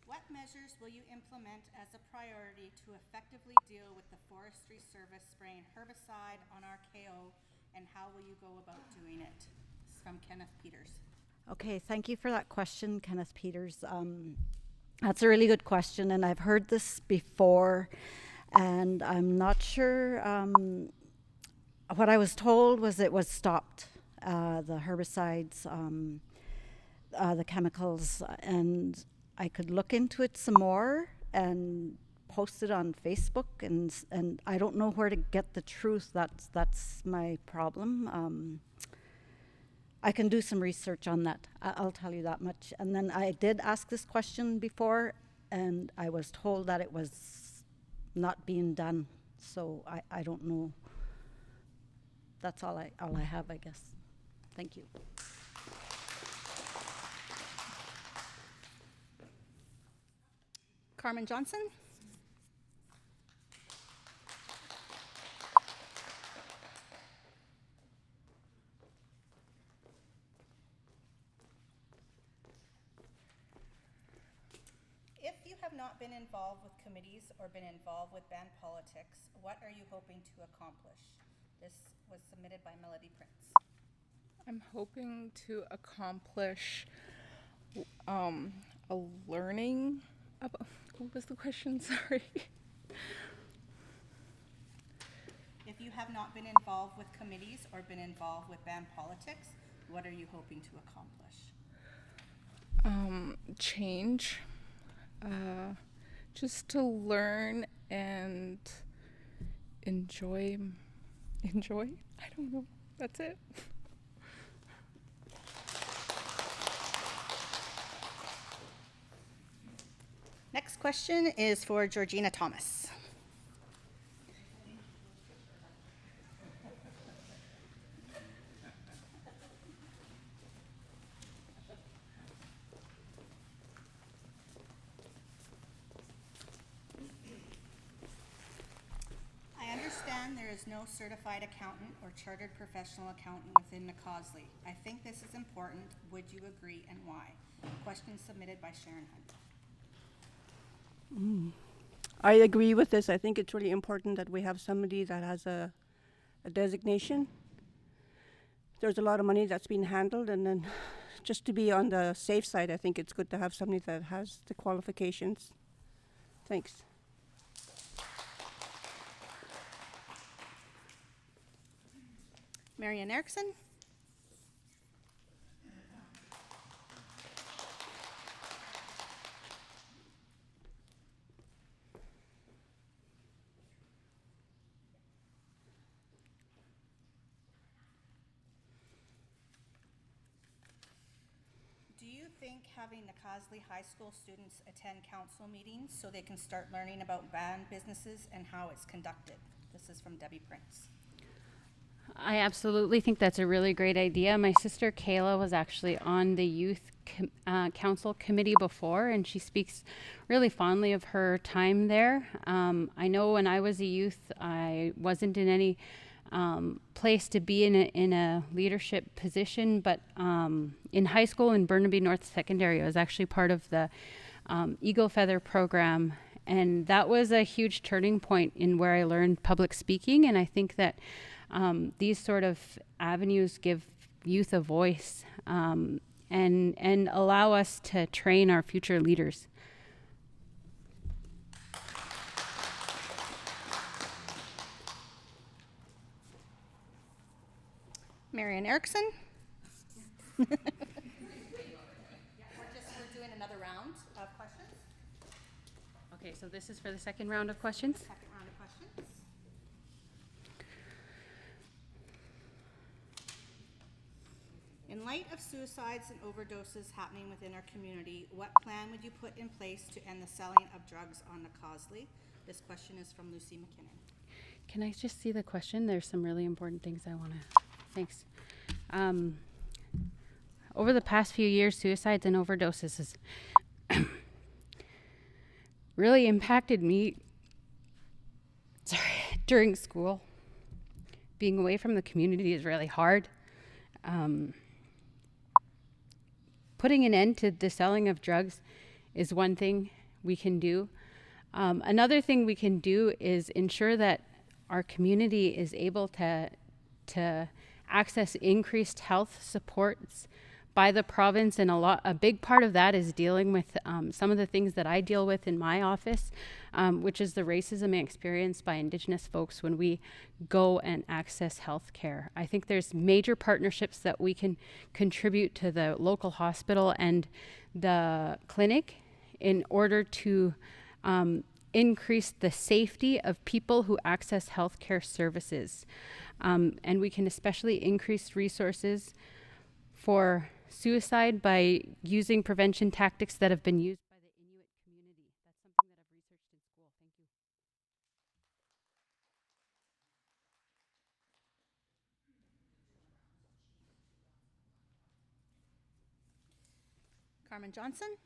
What measures will you implement as a priority to effectively deal with the Forestry Service spraying herbicide on our KO, and how will you go about doing it? This is from Kenneth Peters. Okay, thank you for that question, Kenneth Peters. That's a really good question, and I've heard this before, and I'm not sure. What I was told was it was stopped, the herbicides, the chemicals, and I could look into it some more and post it on Facebook, and I don't know where to get the truth. That's my problem. I can do some research on that. I'll tell you that much. And then I did ask this question before, and I was told that it was not being done. So I don't know. That's all I have, I guess. Thank you. Carmen Johnson. If you have not been involved with committees or been involved with band politics, what are you hoping to accomplish? This was submitted by Melody Prince. I'm hoping to accomplish a learning about, what was the question? Sorry. If you have not been involved with committees or been involved with band politics, what are you hoping to accomplish? Change. Just to learn and enjoy. I don't know. That's it. Next question is for Georgina Thomas. I understand there is no certified accountant or chartered professional accountant within McCausland. I think this is important. Would you agree, and why? Question submitted by Sharon Hunt. I agree with this. I think it's really important that we have somebody that has a designation. There's a lot of money that's being handled, and then just to be on the safe side, I think it's good to have somebody that has the qualifications. Thanks. Marianne Erickson. think having the Cosley High School students attend council meetings so they can start learning about band businesses and how it's conducted? This is from Debbie Prince. I absolutely think that's a really great idea. My sister Kayla was actually on the youth council committee before, and she speaks really fondly of her time there. I know when I was a youth, I wasn't in any place to be in a leadership position, but in high school in Burnaby North Secondary, I was actually part of the Eagle Feather program, and that was a huge turning point in where I learned public speaking. And I think that these sort of avenues give youth a voice and allow us to train our future leaders. Marian Erickson. We're doing another round of questions. Okay, so this is for the second round of questions. Second round of questions. In light of suicides and overdoses happening within our community, what plan would you put in place to end the selling of drugs on the Cosley? This question is from Lucy McKinnon. Can I just see the question? There's some really important things I want to... Thanks. Over the past few years, suicides and overdoses has really impacted me during school. Being away from the community is really hard. Putting an end to the selling of drugs is one thing we can do. Another thing we can do is ensure that our community is able to access increased health supports by the province, and a big part of that is dealing with some of the things that I deal with in my office, which is the racism experienced by Indigenous folks when we go and access health care. I think there's major partnerships that we can contribute to the local hospital and the clinic in order to increase the safety of people who access healthcare services. And we can especially increase resources for suicide by using prevention tactics that have been used by the Inuit community. That's something that I've researched in school. Thank you. Carmen Johnson.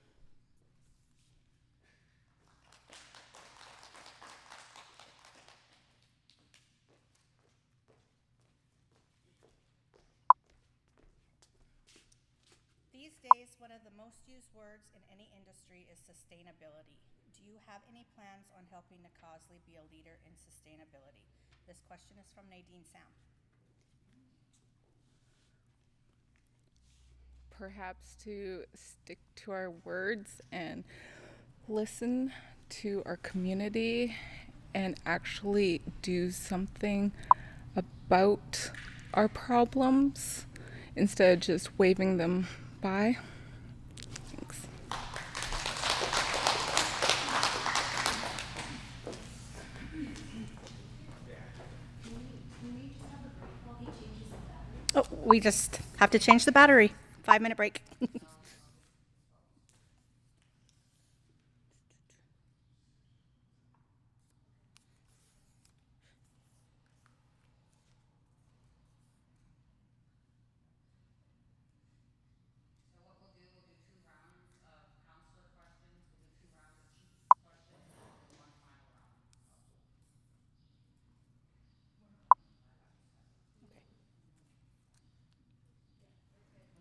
These days, one of the most used words in any industry is sustainability. Do you have any plans on helping the Cosley be a leader in sustainability? This question is from Nadine Sam. Perhaps to stick to our words and listen to our community and actually do something about our problems instead of just waving them by. Thanks. Oh, we just have to change the battery. 5-minute break.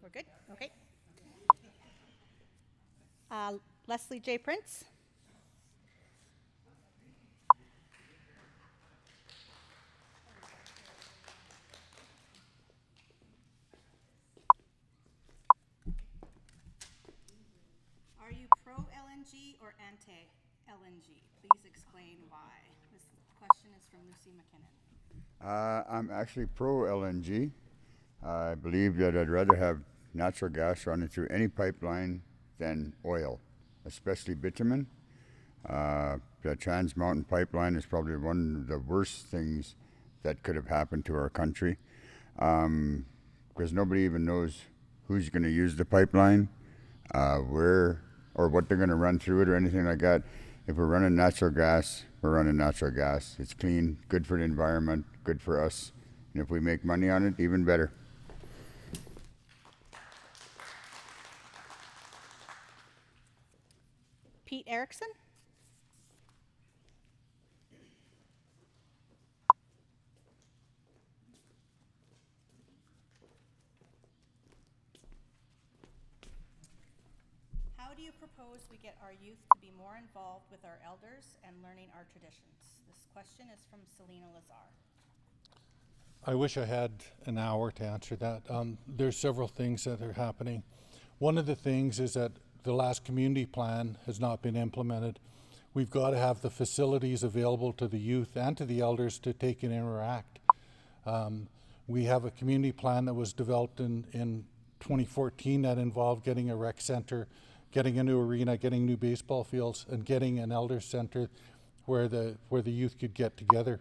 We're good? Okay. Leslie J. Prince. Are you pro-LNG or anti-LNG? Please explain why. This question is from Lucy McKinnon. I'm actually pro-LNG. I believe that I'd rather have natural gas running through any pipeline than oil, especially bitumen. The Trans Mountain Pipeline is probably one of the worst things that could have happened to our country, because nobody even knows who's going to use the pipeline. where or what they're going to run through it or anything like that. If we're running natural gas, we're running natural gas. It's clean, good for the environment, good for us. And if we make money on it, even better. Pete Erickson? How do you propose we get our youth to be more involved with our elders and learning our traditions? This question is from Selena Lazar. I wish I had an hour to answer that. There's several things that are happening. One of the things is that the last community plan has not been implemented. We've got to have the facilities available to the youth and to the elders to take and interact. We have a community plan that was developed in 2014 that involved getting a rec center, getting a new arena, getting new baseball fields, and getting an elder center where the youth could get together,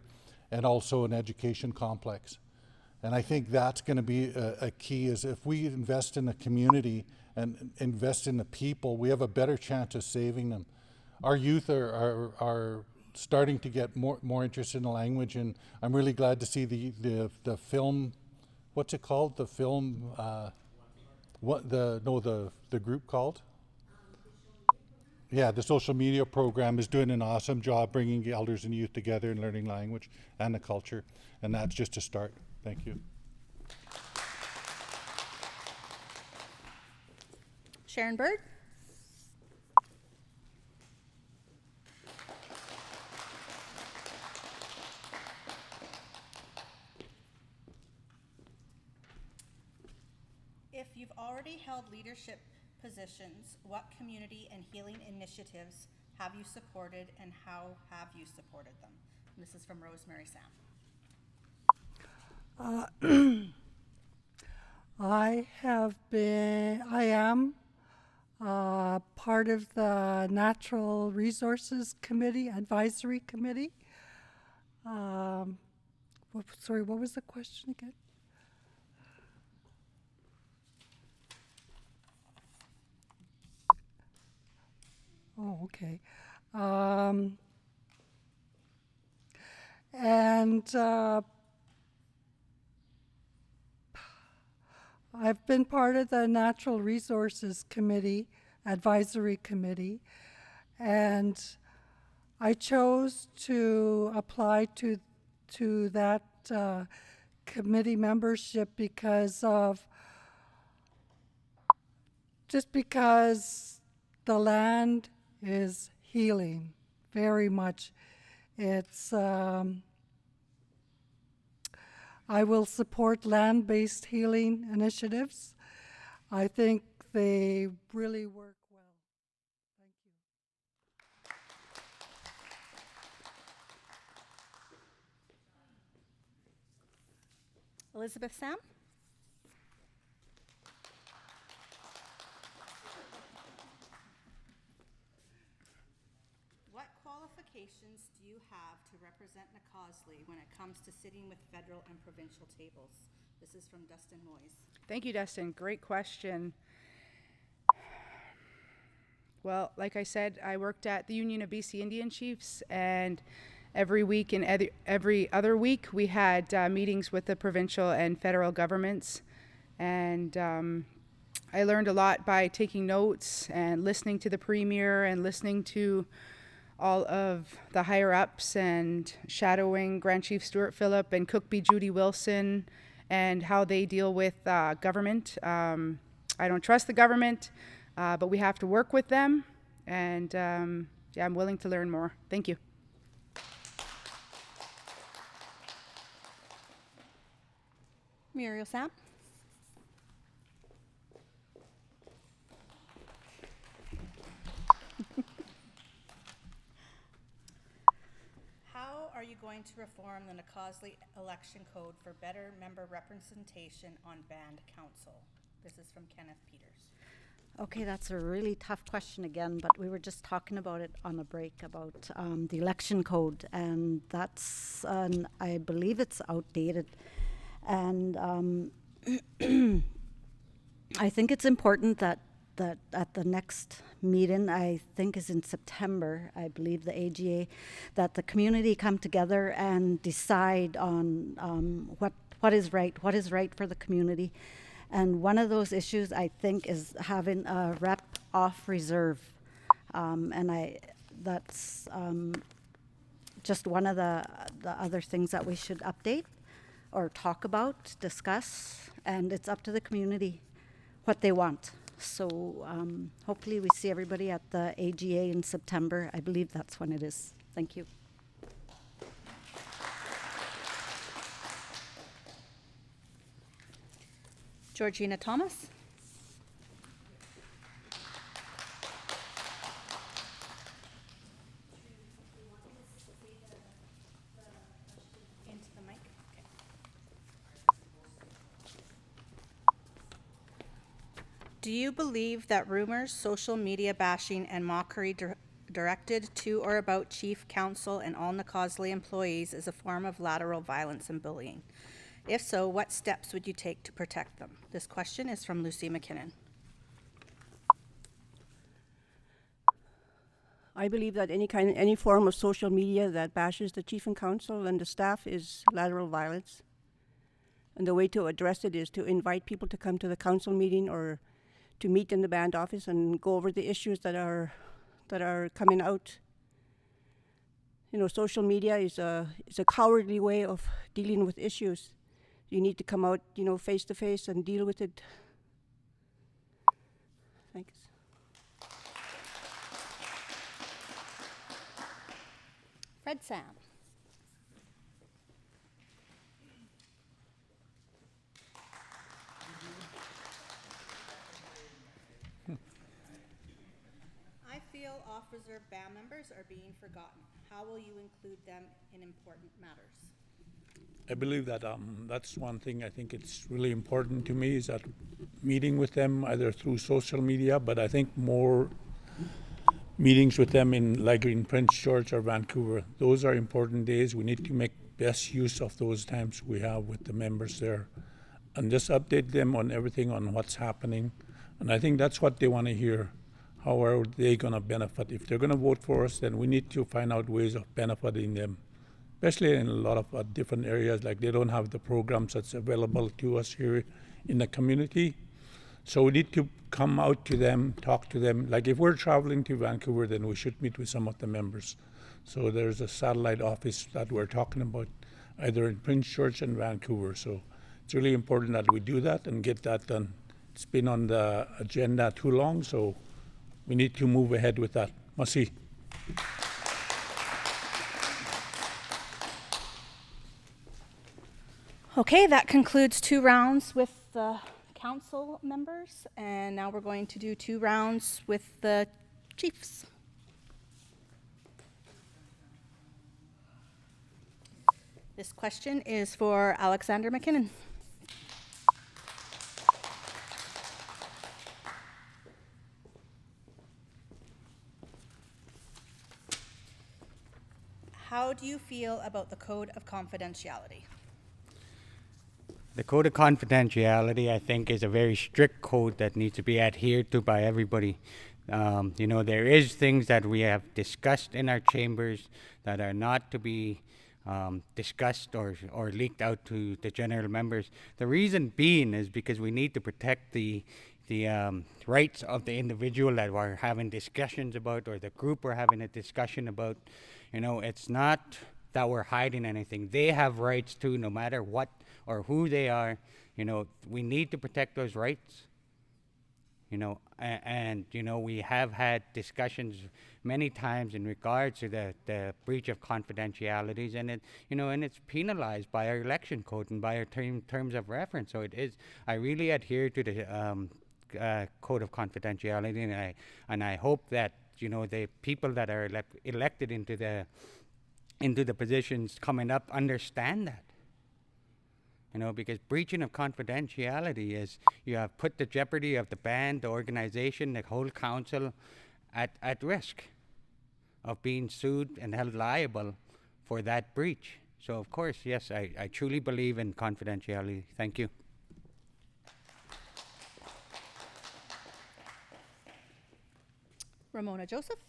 and also an education complex. And I think that's going to be a key, is if we invest in the community and invest in the people, we have a better chance of saving them. Our youth are starting to get more interested in the language, and I'm really glad to see the film, what's it called? The film, the group called? Yeah, the social media program is doing an awesome job bringing elders and youth together and learning language and the culture, and that's just a start. Thank you. Sharon Bird? If you've already held leadership positions, what community and healing initiatives have you supported, and how have you supported them? And this is from Rosemary Sam. I am part of the Natural Resources Committee, Advisory Committee. Sorry, what was the question again? Oh, okay. I've been part of the Natural Resources Committee, Advisory Committee, and I chose to apply to that committee membership because the land is healing very much. It's I will support land-based healing initiatives. I think they really work well. Thank you. Elizabeth Sam? What qualifications do you have to represent Nacosly when it comes to sitting with federal and provincial tables? This is from Dustin Moyes. Thank you, Dustin. Great question. Well, like I said, I worked at the Union of BC Indian Chiefs, and every week and every other week we had meetings with the provincial and federal governments. And I learned a lot by taking notes and listening to the Premier and listening to all of the higher ups and shadowing Grand Chief Stuart Phillip and Cookby Judy Wilson and how they deal with government. I don't trust the government, but we have to work with them. And yeah, I'm willing to learn more. Thank you. Muriel Sam? How are you going to reform the Nacosly election code for better member representation on band council? This is from Kenneth Peters. Okay, that's a really tough question again, but we were just talking about it on a break about the election code, and that's, I believe it's outdated. And I think it's important that that at the next meeting, I think is in September, I believe the AGA, that the community come together and decide on what is right for the community. And one of those issues, I think, is having a rep off reserve. That's just one of the other things that we should update or talk about, discuss, and it's up to the community what they want. So hopefully we see everybody at the AGA in September. I believe that's when it is. Thank you. Georgina Thomas. Into the mic. Okay. Do you believe that rumors, social media bashing, and mockery directed to or about Chief Counsel and all Nakasley employees is a form of lateral violence and bullying? If so, what steps would you take to protect them? This question is from Lucy McKinnon. I believe that any form of social media that bashes the chief and council and the staff is lateral violence. And the way to address it is to invite people to come to the council meeting or to meet in the band office and go over the issues that are coming out. You know, social media is a cowardly way of dealing with issues. You need to come out, face to face and deal with it. Thanks. Fred Sam. I feel off-reserve band members are being forgotten. How will you include them in important matters? I believe that that's one thing I think it's really important to me is that meeting with them either through social media, but I think more meetings with them like in Prince George or Vancouver. Those are important days. We need to make best use of those times we have with the members there and just update them on everything, on what's happening. And I think that's what they want to hear. How are they going to benefit? If they're going to vote for us, then we need to find out ways of benefiting them, especially in a lot of different areas, like they don't have the programs that's available to us here in the community. So we need to come out to them, talk to them. Like if we're traveling to Vancouver, then we should meet with some of the members. So there's a satellite office that we're talking about, either in Prince George and Vancouver. So it's really important that we do that and get that done. It's been on the agenda too long, so we need to move ahead with that. Merci. Okay, that concludes 2 rounds with the council members, and now we're going to do 2 rounds with the chiefs. This question is for Alexander McKinnon. How do you feel about the Code of Confidentiality? The Code of Confidentiality, I think, is a very strict code that needs to be adhered to by everybody. There is things that we have discussed in our chambers that are not to be discussed or leaked out to the general members. The reason being is because we need to protect the rights of the individual that we're having discussions about, or the group we're having a discussion about. It's not that we're hiding anything. They have rights too, no matter what or who they are. We need to protect those rights. We have had discussions many times in regards to the breach of confidentialities, and it's penalized by our election code and by our terms of reference. So it is. I really adhere to the Code of Confidentiality, and I hope that the people that are elected into the positions coming up understand that. Because breaching of confidentiality is you have put the jeopardy of the band, the organization, the whole council at risk of being sued and held liable for that breach. So of course, yes, I truly believe in confidentiality. Thank you. Ramona Joseph.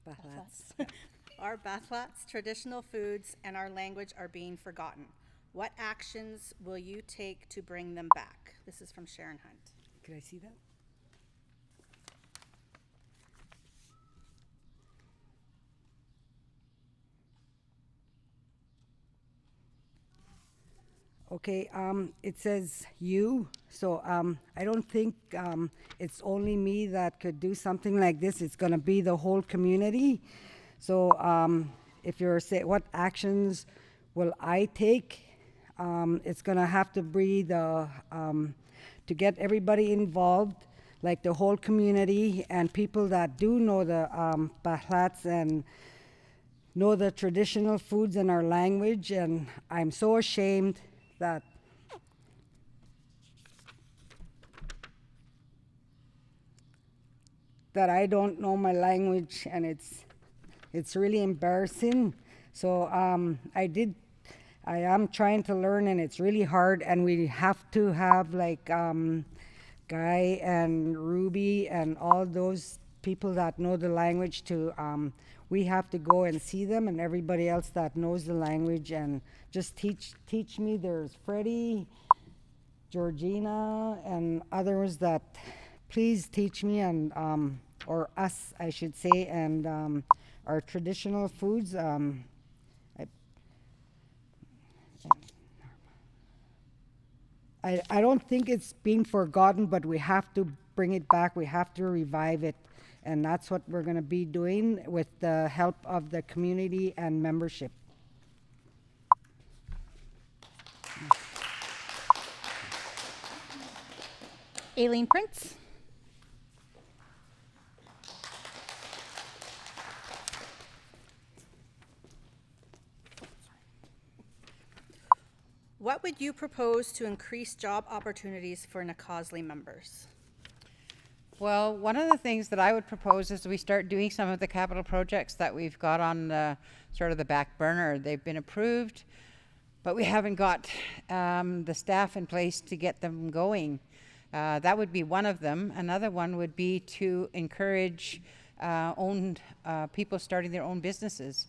Bahlats. Our Bathlats, traditional foods, and our language are being forgotten. What actions will you take to bring them back? This is from Sharon Hunt. Could I see that? Okay, it says you, so I don't think it's only me that could do something like this. It's going to be the whole community. So if you're saying what actions will I take, it's going to have to be the to get everybody involved, like the whole community and people that do know the Bahlats and know the traditional foods and our language. And I'm so ashamed that I don't know my language, and it's really embarrassing. So I am trying to learn, and it's really hard, and we have to have like Guy and Ruby and all those people that know the language to we have to go and see them, and everybody else that knows the language, and just teach me. There's Freddie, Georgina, and others that please teach me, and or us I should say, and our traditional foods. I don't think it's being forgotten, but we have to bring it back. We have to revive it. And that's what we're going to be doing with the help of the community and membership. Aileen Prince. What would you propose to increase job opportunities for Nakaslii members? Well, one of the things that I would propose is we start doing some of the capital projects that we've got on the sort of the back burner. They've been approved, but we haven't got the staff in place to get them going. That would be one of them. Another one would be to encourage people starting their own businesses.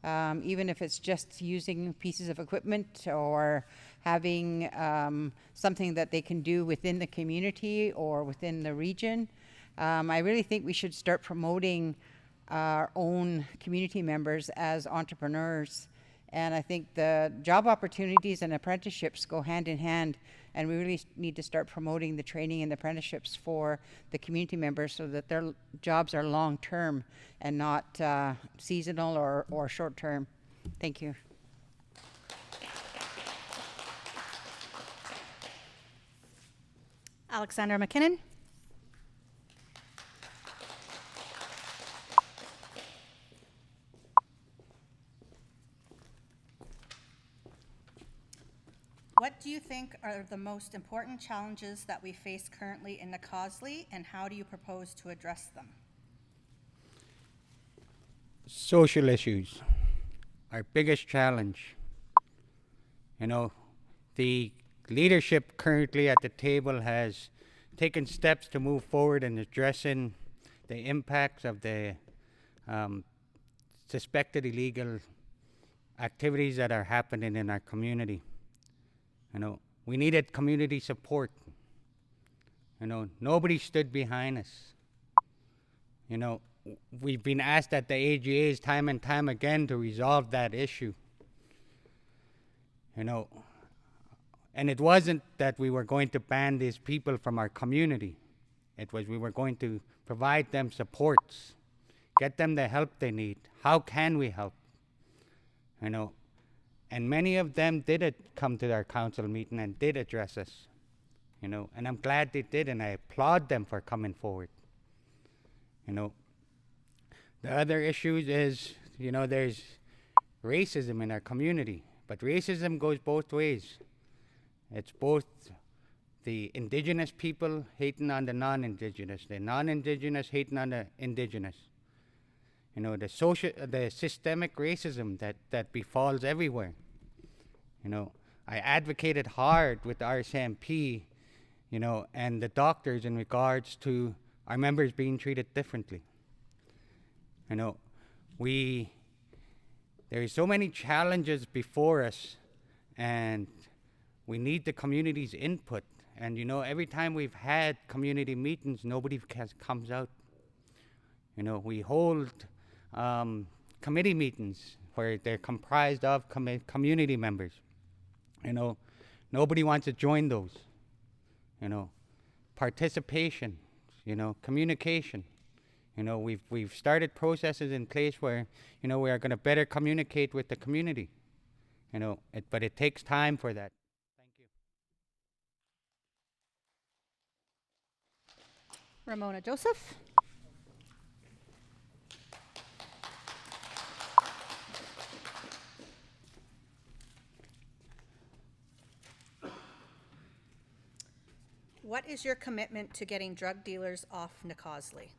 Even if it's just using pieces of equipment or having something that they can do within the community or within the region. I really think we should start promoting our own community members as entrepreneurs. And I think the job opportunities and apprenticeships go hand in hand, and we really need to start promoting the training and apprenticeships for the community members so that their jobs are long-term and not seasonal or short-term. Thank you. Alexandra McKinnon. What do you think are the most important challenges that we face currently in Nakaslii, and how do you propose to address them? Social issues, our biggest challenge. You know, the leadership currently at the table has taken steps to move forward in addressing the impacts of the suspected illegal activities that are happening in our community. You know, we needed community support. You know, nobody stood behind us. You know, we've been asked at the AGAs time and time again to resolve that issue. You know, and it wasn't that we were going to ban these people from our community. It was we were going to provide them supports, get them the help they need. How can we help? You know, and many of them did come to our council meeting and did address us. You know, and I'm glad they did, and I applaud them for coming forward. You know, the other issues is, you know, there's racism in our community, but racism goes both ways. It's both the indigenous people hating on the non-indigenous, the non-indigenous hating on the indigenous. You know, the systemic racism that befalls everywhere. You know, I advocated hard with the RCMP, you know, and the doctors in regards to our members being treated differently. You know, there are so many challenges before us, and we need the community's input. And you know, every time we've had community meetings, nobody comes out. You know, we hold committee meetings where they're comprised of community members. You know, nobody wants to join those. You know, participation, you know, communication. You know, we've started processes in place where, you know, we are going to better communicate with the community. You know, but it takes time for that. Thank you. Ramona Joseph. What is your commitment to getting drug dealers off Nikosley?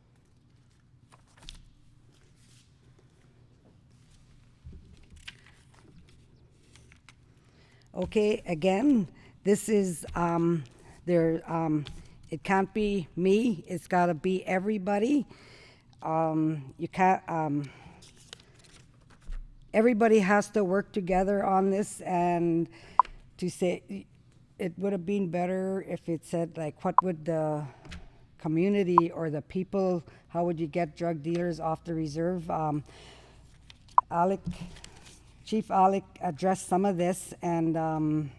Okay, again, this is it can't be me. It's got to be everybody. You can't. Everybody has to work together on this, and to say it would have been better if it said like, what would the community or the people? How would you get drug dealers off the reserve? Chief Alec addressed some of this, and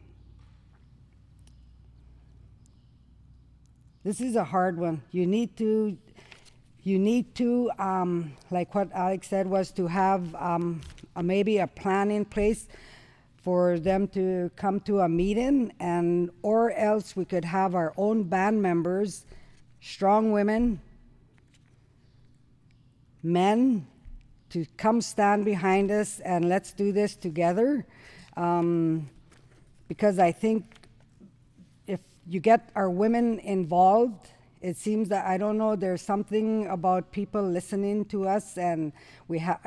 this is a hard one. You need to, like what Alex said, was to have maybe a plan in place for them to come to a meeting, and or else we could have our own band members, strong women, men, to come stand behind us and let's do this together. Because I think if you get our women involved, it seems that, I don't know, there's something about people listening to us, and we have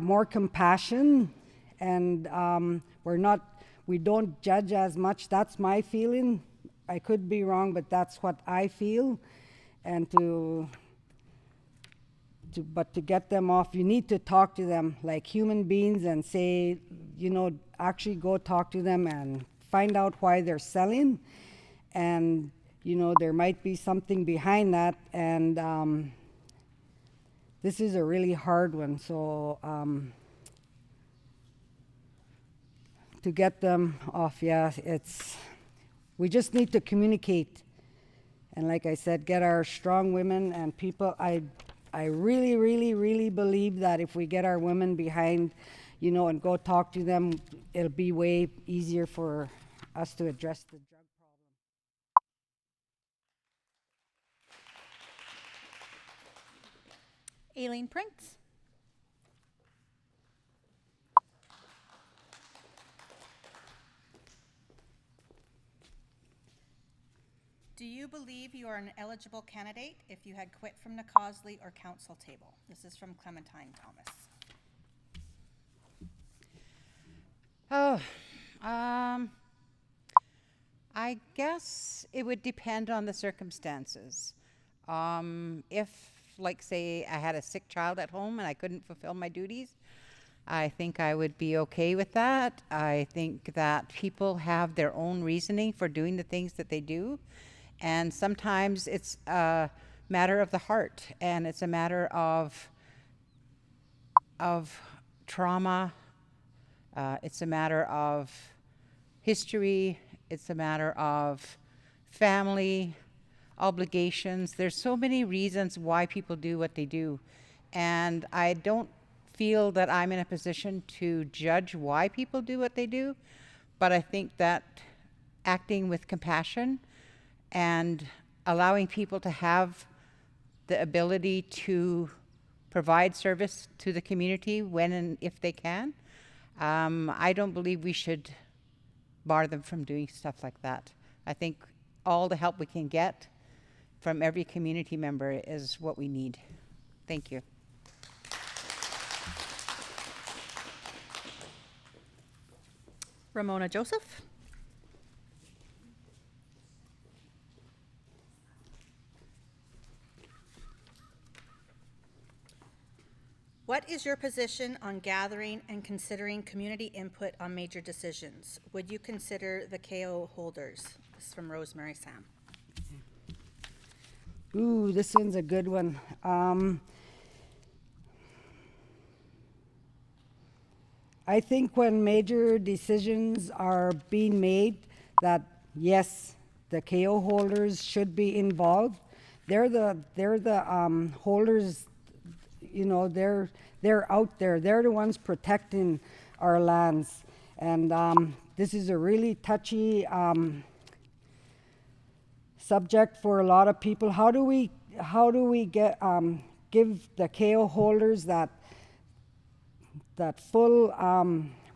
more compassion, and we don't judge as much. That's my feeling. I could be wrong, but that's what I feel. And but to get them off, you need to talk to them like human beings and say, you know, actually go talk to them and find out why they're selling. And, you know, there might be something behind that. And this is a really hard one. So to get them off, yeah, we just need to communicate. And like I said, get our strong women and people. I really, really, really believe that if we get our women behind, you know, and go talk to them, it'll be way easier for us to address the drug problem. Aileen Prince. Do you believe you are an eligible candidate if you had quit from Nikosley or council table? This is from Clementine Thomas. I guess it would depend on the circumstances. If, like, say, I had a sick child at home and I couldn't fulfill my duties, I think I would be okay with that. I think that people have their own reasoning for doing the things that they do. And sometimes it's a matter of the heart, and it's a matter of trauma. It's a matter of history. It's a matter of family obligations. There's so many reasons why people do what they do. And I don't feel that I'm in a position to judge why people do what they do, but I think that acting with compassion and allowing people to have the ability to provide service to the community when and if they can, I don't believe we should bar them from doing stuff like that. I think all the help we can get from every community member is what we need. Thank you. Ramona Joseph. What is your position on gathering and considering community input on major decisions? Would you consider the KO holders? This is from Rosemary Sam. Ooh, this one's a good one. I think when major decisions are being made, that yes, the KO holders should be involved. They're the holders. You know, they're out there. They're the ones protecting our lands, and this is a really touchy subject for a lot of people. How do we get give the KO holders that full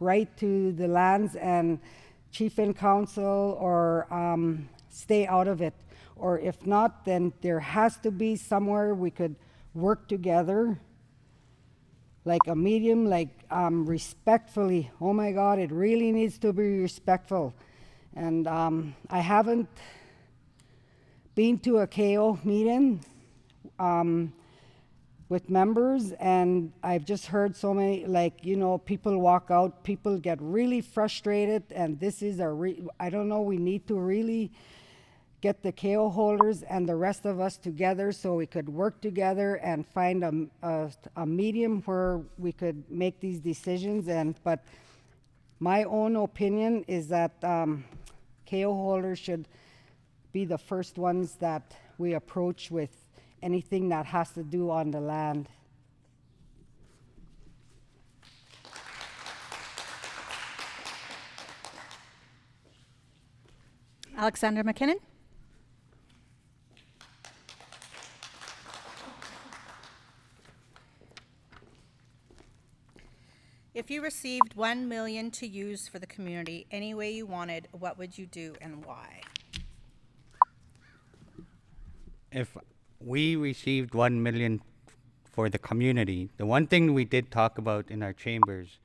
right to the lands, and chief and council or stay out of it? Or if not, then there has to be somewhere we could work together, like a medium, like respectfully. Oh my God, it really needs to be respectful. And I haven't been to a KO meeting with members, and I've just heard so many, like, you know, people walk out, people get really frustrated, and this is I don't know, we need to really get the KO holders and the rest of us together so we could work together and find a medium where we could make these decisions. But my own opinion is that KO holders should be the first ones that we approach with anything that has to do on the land. Alexander McKinnon. If you received $1 million to use for the community any way you wanted, what would you do and why? If we received 1 million for the community, the one thing we did talk about in our chambers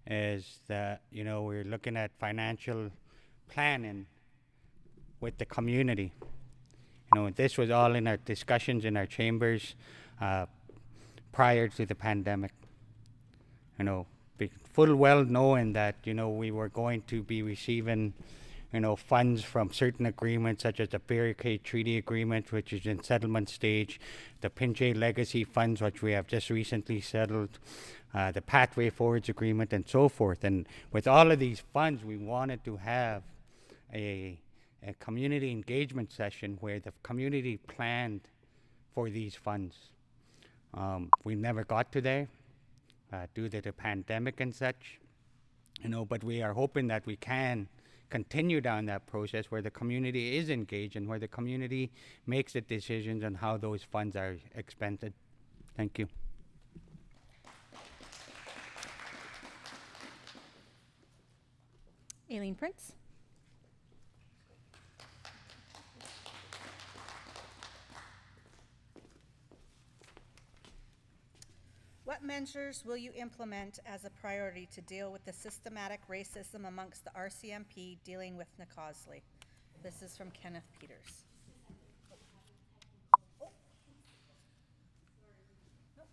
is that, you know, we're looking at financial planning with the community. You know, this was all in our discussions in our chambers prior to the pandemic. You know, full well knowing that, you know, we were going to be receiving, you know, funds from certain agreements such as the Barricade Treaty Agreement, which is in settlement stage, the Pinche Legacy Funds, which we have just recently settled, the Pathway Forwards Agreement, and so forth. And with all of these funds, we wanted to have a community engagement session where the community planned for these funds. We never got to there due to the pandemic and such, you know, but we are hoping that we can continue down that process where the community is engaged and where the community makes the decisions on how those funds are expended. Thank you. Aileen Prince. What measures will you implement as a priority to deal with the systematic racism amongst the RCMP dealing with Nikosley? This is from Kenneth Peters. No,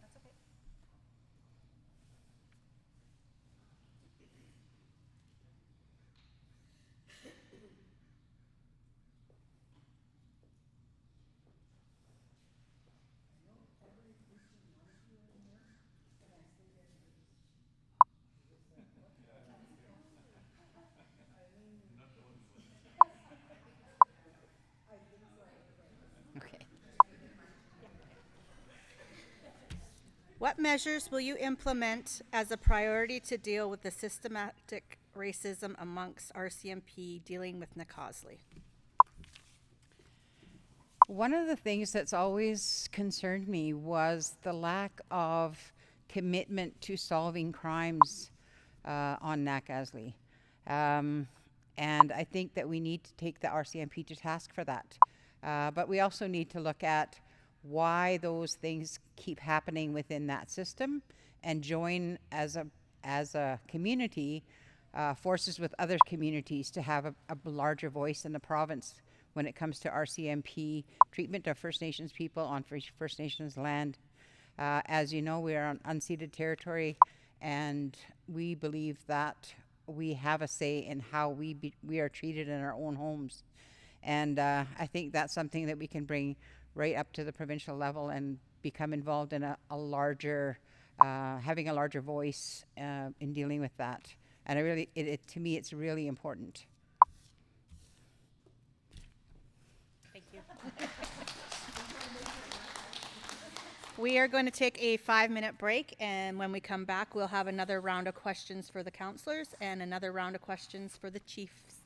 that's okay. Okay. What measures will you implement as a priority to deal with the systematic racism amongst RCMP dealing with Nikosley? One of the things that's always concerned me was the lack of commitment to solving crimes on Nikosley. And I think that we need to take the RCMP to task for that. But we also need to look at why those things keep happening within that system and join as a community forces with other communities to have a larger voice in the province when it comes to RCMP treatment of First Nations people on First Nations land. As you know, we are on unceded territory, and we believe that we have a say in how we are treated in our own homes. And I think that's something that we can bring right up to the provincial level and become involved in a larger, having a larger voice in dealing with that. And to me, it's really important. Thank you. We are going to take a 5-minute break, and when we come back, we'll have another round of questions for the counselors and another round of questions for the chiefs.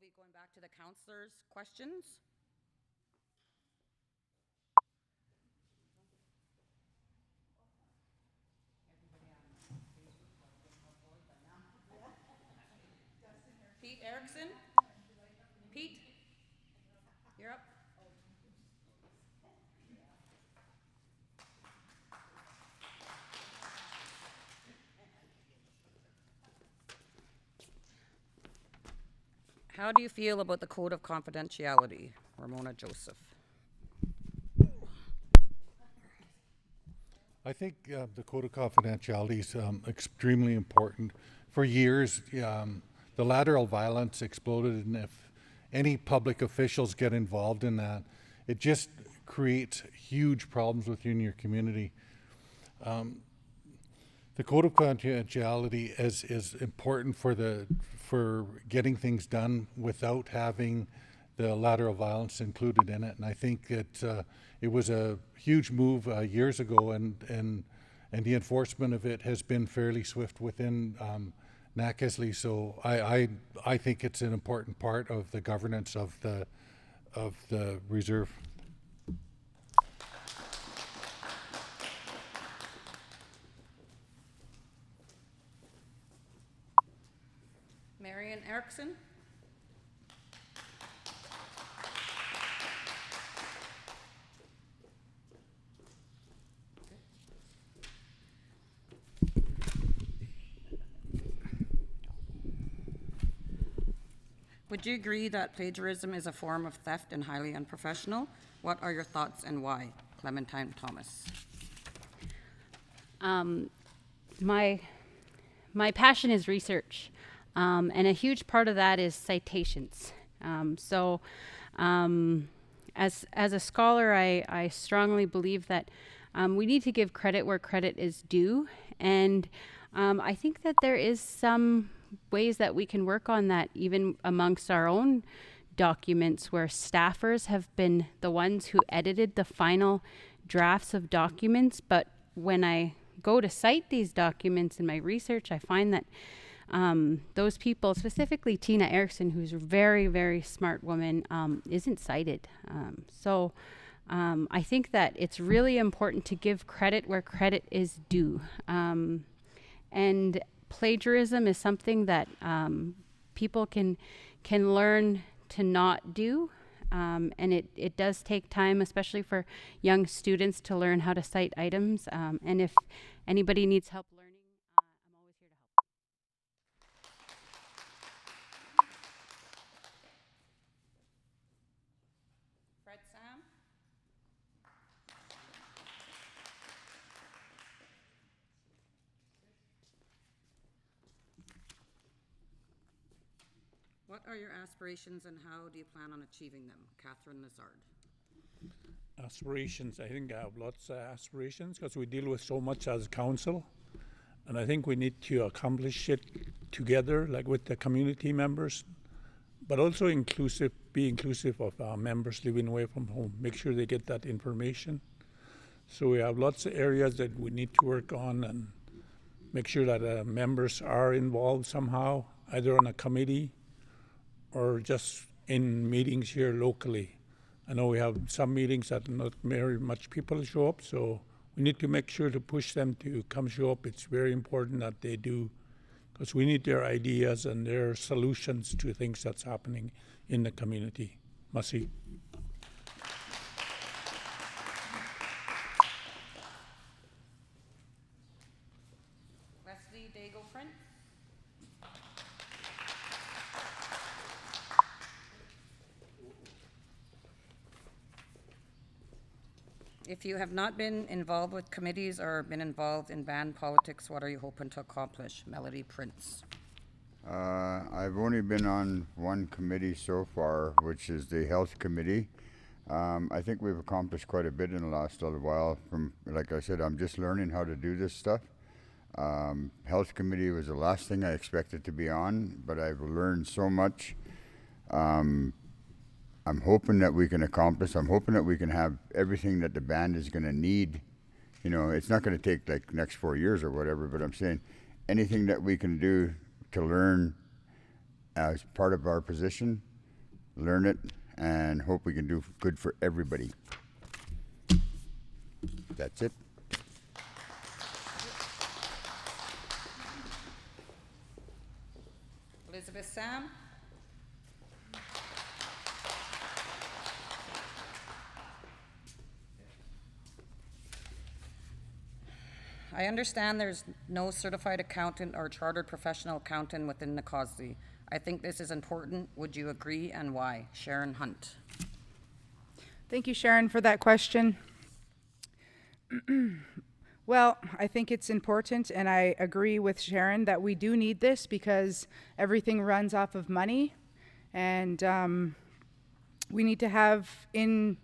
be going back to the counselors' questions. Pete Erickson? Pete? You're up. How do you feel about the Code of Confidentiality, Ramona Joseph? I think the Code of Confidentiality is extremely important. For years, the lateral violence exploded, and if any public officials get involved in that, it just creates huge problems within your community. The Code of Confidentiality is important for getting things done without having the lateral violence included in it, and I think it was a huge move years ago, and the enforcement of it has been fairly swift within Nacazli. So I think it's an important part of the governance of the reserve. Marion Erickson? Would you agree that plagiarism is a form of theft and highly unprofessional? What are your thoughts and why? Clementine Thomas. My passion is research, and a huge part of that is citations. As a scholar, I strongly believe that we need to give credit where credit is due, and I think that there is some ways that we can work on that even amongst our own documents, where staffers have been the ones who edited the final drafts of documents, but when I go to cite these documents in my research, I find that those people, specifically Tina Erickson, who's a very, very smart woman, isn't cited. I think that it's really important to give credit where credit is due. And plagiarism is something that people can learn to not do. And it does take time, especially for young students, to learn how to cite items. And if anybody needs help learning, I'm always here to help. Fred Sam? What are your aspirations and how do you plan on achieving them? Catherine Lazard. Aspirations, I think I have lots of aspirations because we deal with so much as council, and I think we need to accomplish it together, like with the community members, but also be inclusive of our members living away from home, make sure they get that information. So we have lots of areas that we need to work on and make sure that members are involved somehow, either on a committee or just in meetings here locally. I know we have some meetings that not very much people show up, so we need to make sure to push them to come show up. It's very important that they do, because we need their ideas and their solutions to things that's happening in the community. Masi. Leslie Dago Friend. If you have not been involved with committees or been involved in band politics, what are you hoping to accomplish? Melody Prince. I've only been on one committee so far, which is the health committee. I think we've accomplished quite a bit in the last little while. Like I said, I'm just learning how to do this stuff. Health committee was the last thing I expected to be on, but I've learned so much. I'm hoping that we can accomplish. I'm hoping that we can have everything that the band is going to need. You know, it's not going to take like next 4 years or whatever, but I'm saying anything that we can do to learn as part of our position, learn it, and hope we can do good for everybody. That's it. Elizabeth Sam. I understand there's no certified accountant or chartered professional accountant within the COSLI. I think this is important. Would you agree, and why? Sharon Hunt. Thank you, Sharon, for that question. Well, I think it's important, and I agree with Sharon that we do need this because everything runs off of money, and we need to have in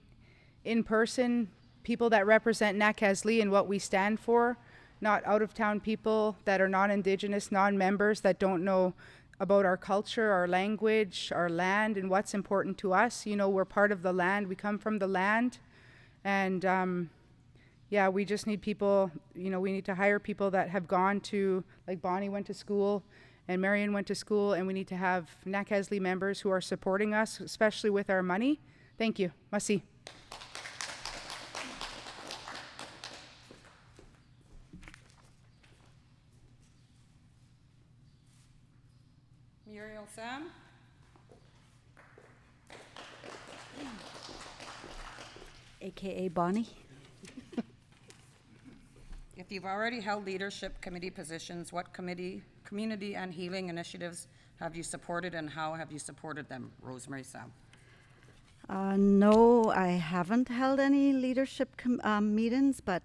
person people that represent Nakaslii and what we stand for, not out-of-town people that are non-Indigenous, non-members that don't know about our culture, our language, our land, and what's important to us. You know, we're part of the land. We come from the land, and yeah, we just need people, you know, we need to hire people that have gone to, like Bonnie went to school and Marion went to school, and we need to have Nakaslii members who are supporting us, especially with our money. Thank you. Masi. Muriel Sam. AKA Bonnie. If you've already held leadership committee positions, what community and healing initiatives have you supported, and how have you supported them? Rosemary Sam. No, I haven't held any leadership meetings, but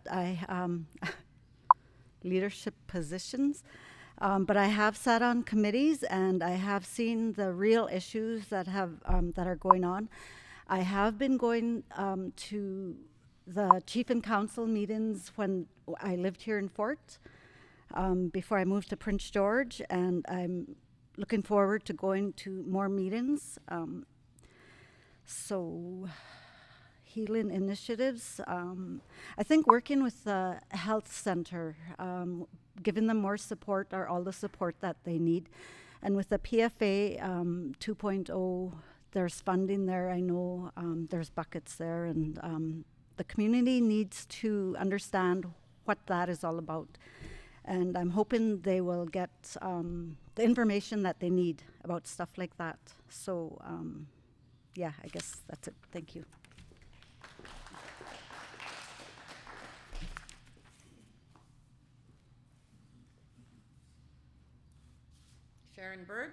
leadership positions. But I have sat on committees, and I have seen the real issues that are going on. I have been going to the chief and council meetings when I lived here in Fort before I moved to Prince George, and I'm looking forward to going to more meetings. So healing initiatives, I think working with the health center, giving them more support or all the support that they need. And with the PFA 2.0, there's funding there. I know there's buckets there, and the community needs to understand what that is all about. And I'm hoping they will get the information that they need about stuff like that. So yeah, I guess that's it. Thank you. Sharon Bird.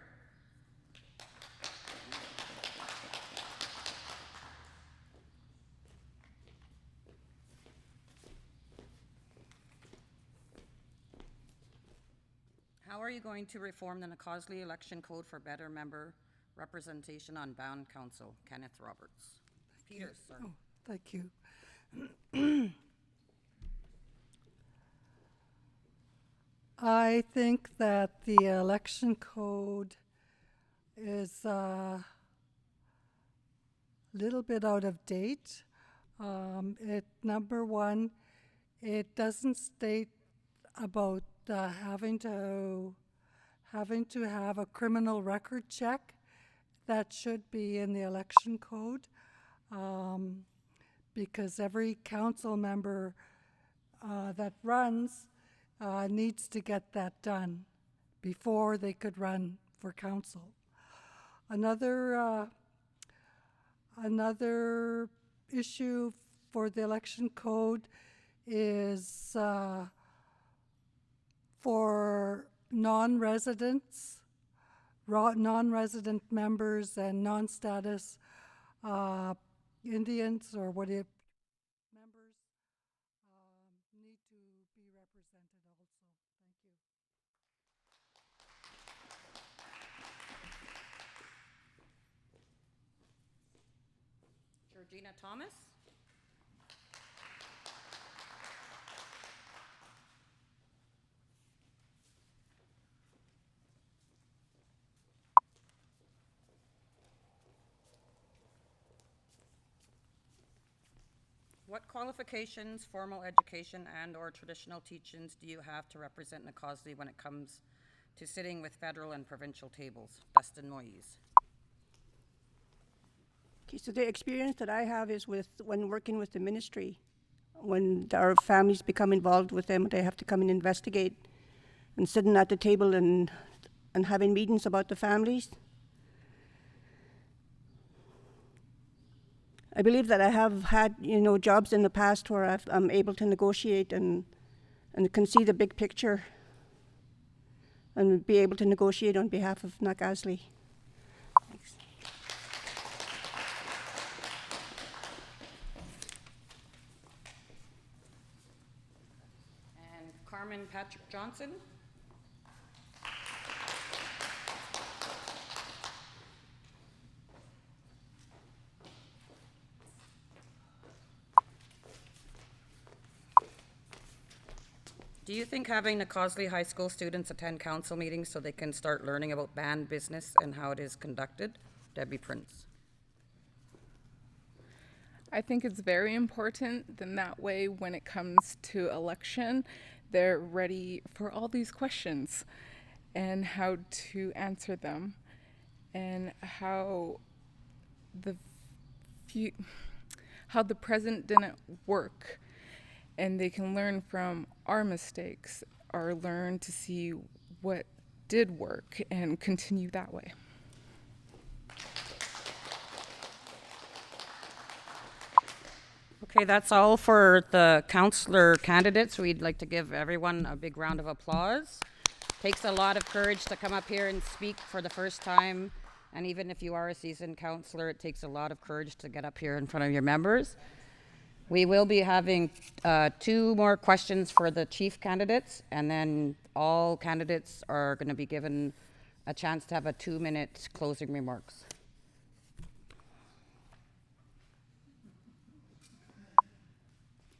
How are you going to reform the Nakaslii election code for better member representation on Bound Council? Kenneth Roberts. Peter, sorry. Oh, thank you. I think that the election code is a little bit out of date. Number one, it doesn't state about having to have a criminal record check. That should be in the election code, because every council member that runs needs to get that done before they could run for council. Another issue for the election code is for non-residents, non-resident members and non-status Indians or whatever members need to be represented also. Thank you. Georgina Thomas. What qualifications, formal education, and/or traditional teachings do you have to represent Nakaslii when it comes to sitting with federal and provincial tables? Dustin Moyes. Okay, so the experience that I have is with when working with the ministry. When our families become involved with them, they have to come and investigate, and sitting at the table and having meetings about the families. I believe that I have had, jobs in the past where I'm able to negotiate and can see the big picture and be able to negotiate on behalf of Nagasley. Thanks. And Carmen Patrick Johnson. Do you think having the Causley High School students attend council meetings so they can start learning about band business and how it is conducted? Debbie Prince. I think it's very important. Then that way, when it comes to election, they're ready for all these questions and how to answer them, and how the present didn't work, and they can learn from our mistakes or learn to see what did work and continue that way. Okay, that's all for the councillor candidates. We'd like to give everyone a big round of applause. Takes a lot of courage to come up here and speak for the first time. And even if you are a seasoned councillor, it takes a lot of courage to get up here in front of your members. We will be having 2 more questions for the chief candidates, and then all candidates are going to be given a chance to have a 2-minute closing remarks.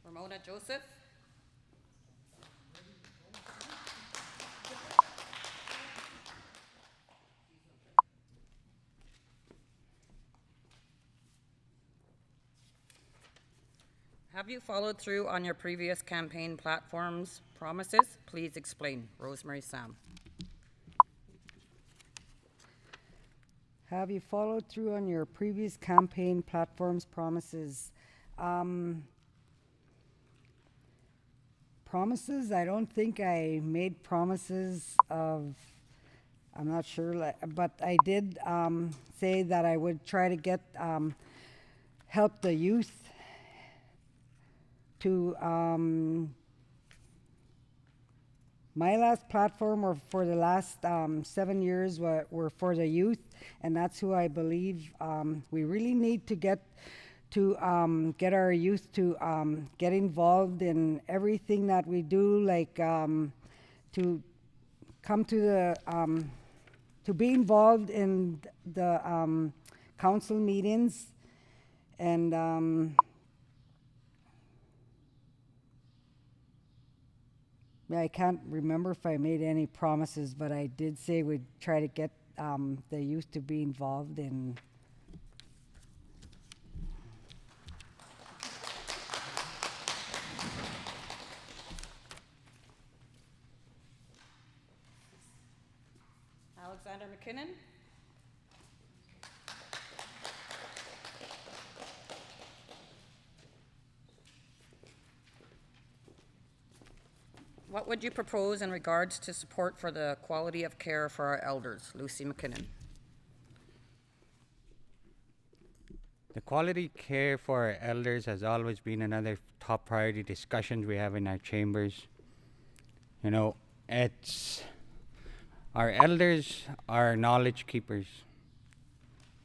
Ramona Joseph. Have you followed through on your previous campaign platforms promises? Please explain. Rosemary Sam. Have you followed through on your previous campaign platforms promises? Promises? I don't think I made promises of, I'm not sure, but I did say that I would try to get, help the youth to, my last platform or for the last 7 years were for the youth, and that's who I believe we really need to get our youth to get involved in everything that we do, like to come to the to be involved in the council meetings, and I can't remember if I made any promises, but I did say we'd try to get the youth to be involved in. Alexander McKinnon. What would you propose in regards to support for the quality of care for our elders? Lucy McKinnon. The quality care for our elders has always been another top priority discussions we have in our chambers. You know, it's our elders are knowledge keepers.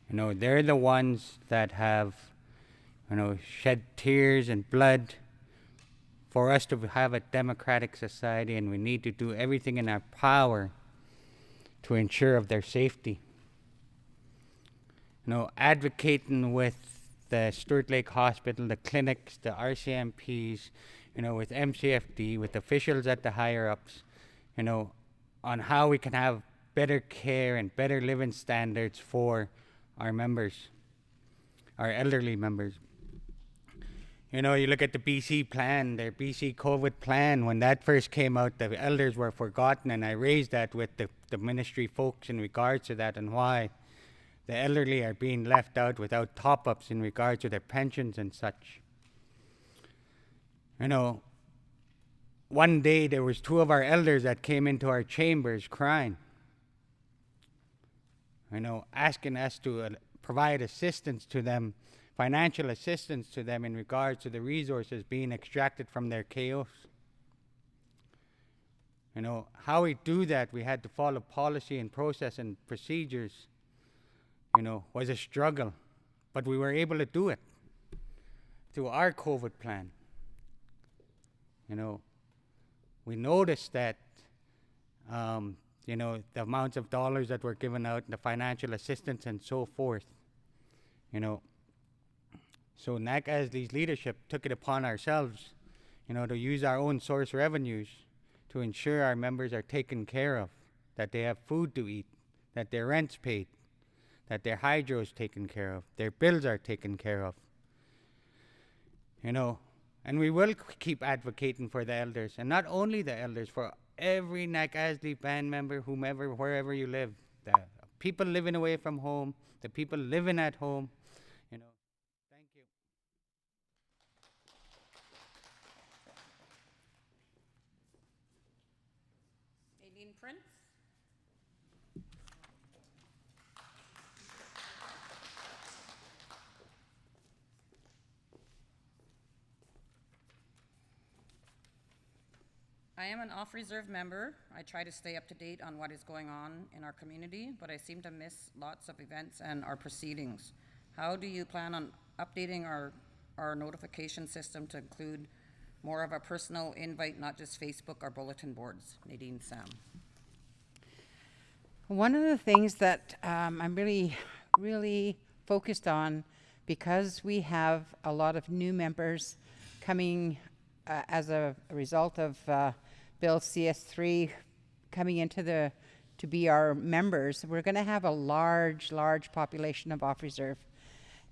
You know, they're the ones that have, you know, shed tears and blood for us to have a democratic society, and we need to do everything in our power to ensure of their safety. You know, advocating with the Stewart Lake Hospital, the clinics, the RCMPs, you know, with MCFD, with officials at the higher ups, you know, on how we can have better care and better living standards for our members, our elderly members. You know, you look at the BC plan, their BC COVID plan, when that first came out, the elders were forgotten, and I raised that with the ministry folks in regards to that and why. the elderly are being left out without top-ups in regards to their pensions and such. You know, one day there was 2 of our elders that came into our chambers crying, you know, asking us to provide assistance to them, financial assistance to them in regards to the resources being extracted from their chaos. You know, how we do that, we had to follow policy and process and procedures, you know, was a struggle, but we were able to do it through our COVID plan. You know, we noticed that, you know, the amounts of dollars that were given out, the financial assistance and so forth, you know. So NACASL's leadership took it upon ourselves, you know, to use our own source revenues to ensure our members are taken care of, that they have food to eat, that their rent's paid, that their hydro is taken care of, their bills are taken care of. You know, and we will keep advocating for the elders, and not only the elders, for every NACASL band member, whomever, wherever you live, the people living away from home, the people living at home, you know. Thank you. Aileen Prince. I am an off-reserve member. I try to stay up to date on what is going on in our community, but I seem to miss lots of events and our proceedings. How do you plan on updating our notification system to include more of a personal invite, not just Facebook or bulletin boards? Nadine Sam. One of the things that I'm really focused on, because we have a lot of new members coming as a result of Bill CS3 coming into to be our members, we're going to have a large population of off-reserve.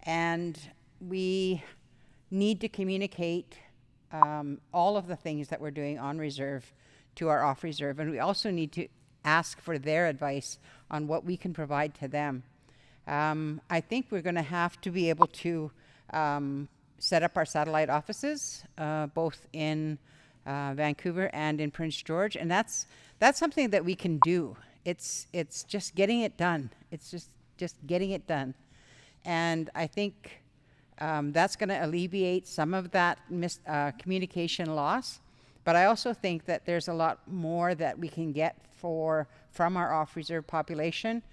And we need to communicate all of the things that we're doing on reserve to our off-reserve. And we also need to ask for their advice on what we can provide to them. I think we're going to have to be able to set up our satellite offices, both in Vancouver and in Prince George, and that's something that we can do. It's just getting it done. It's just getting it done, and I think that's going to alleviate some of that communication loss. But I also think that there's a lot more that we can get from our off-reserve population,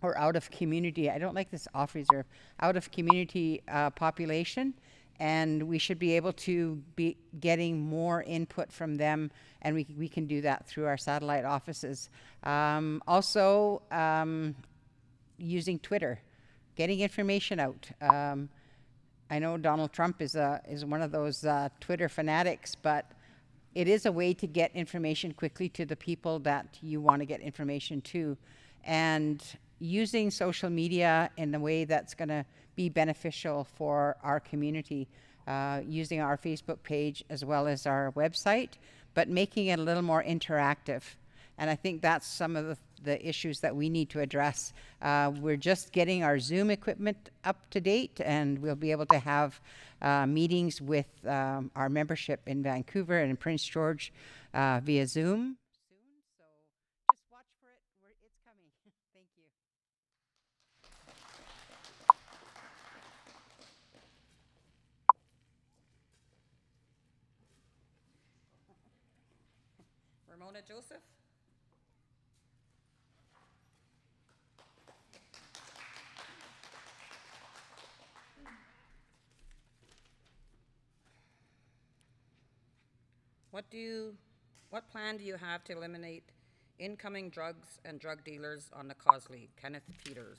or out of community. I don't like this off-reserve, out of community population. And we should be able to be getting more input from them, and we can do that through our satellite offices. Also, using Twitter, getting information out. I know Donald Trump is one of those Twitter fanatics, but it is a way to get information quickly to the people that you want to get information to. And using social media in a way that's going to be beneficial for our community, using our Facebook page as well as our website, but making it a little more interactive. And I think that's some of the issues that we need to address. We're just getting our Zoom equipment up to date, and we'll be able to have meetings with our membership in Vancouver and in Prince George via Zoom. So just watch for it. It's coming. Thank you. Ramona Joseph. What plan do you have to eliminate incoming drugs and drug dealers on the Cosley? Kenneth Peters.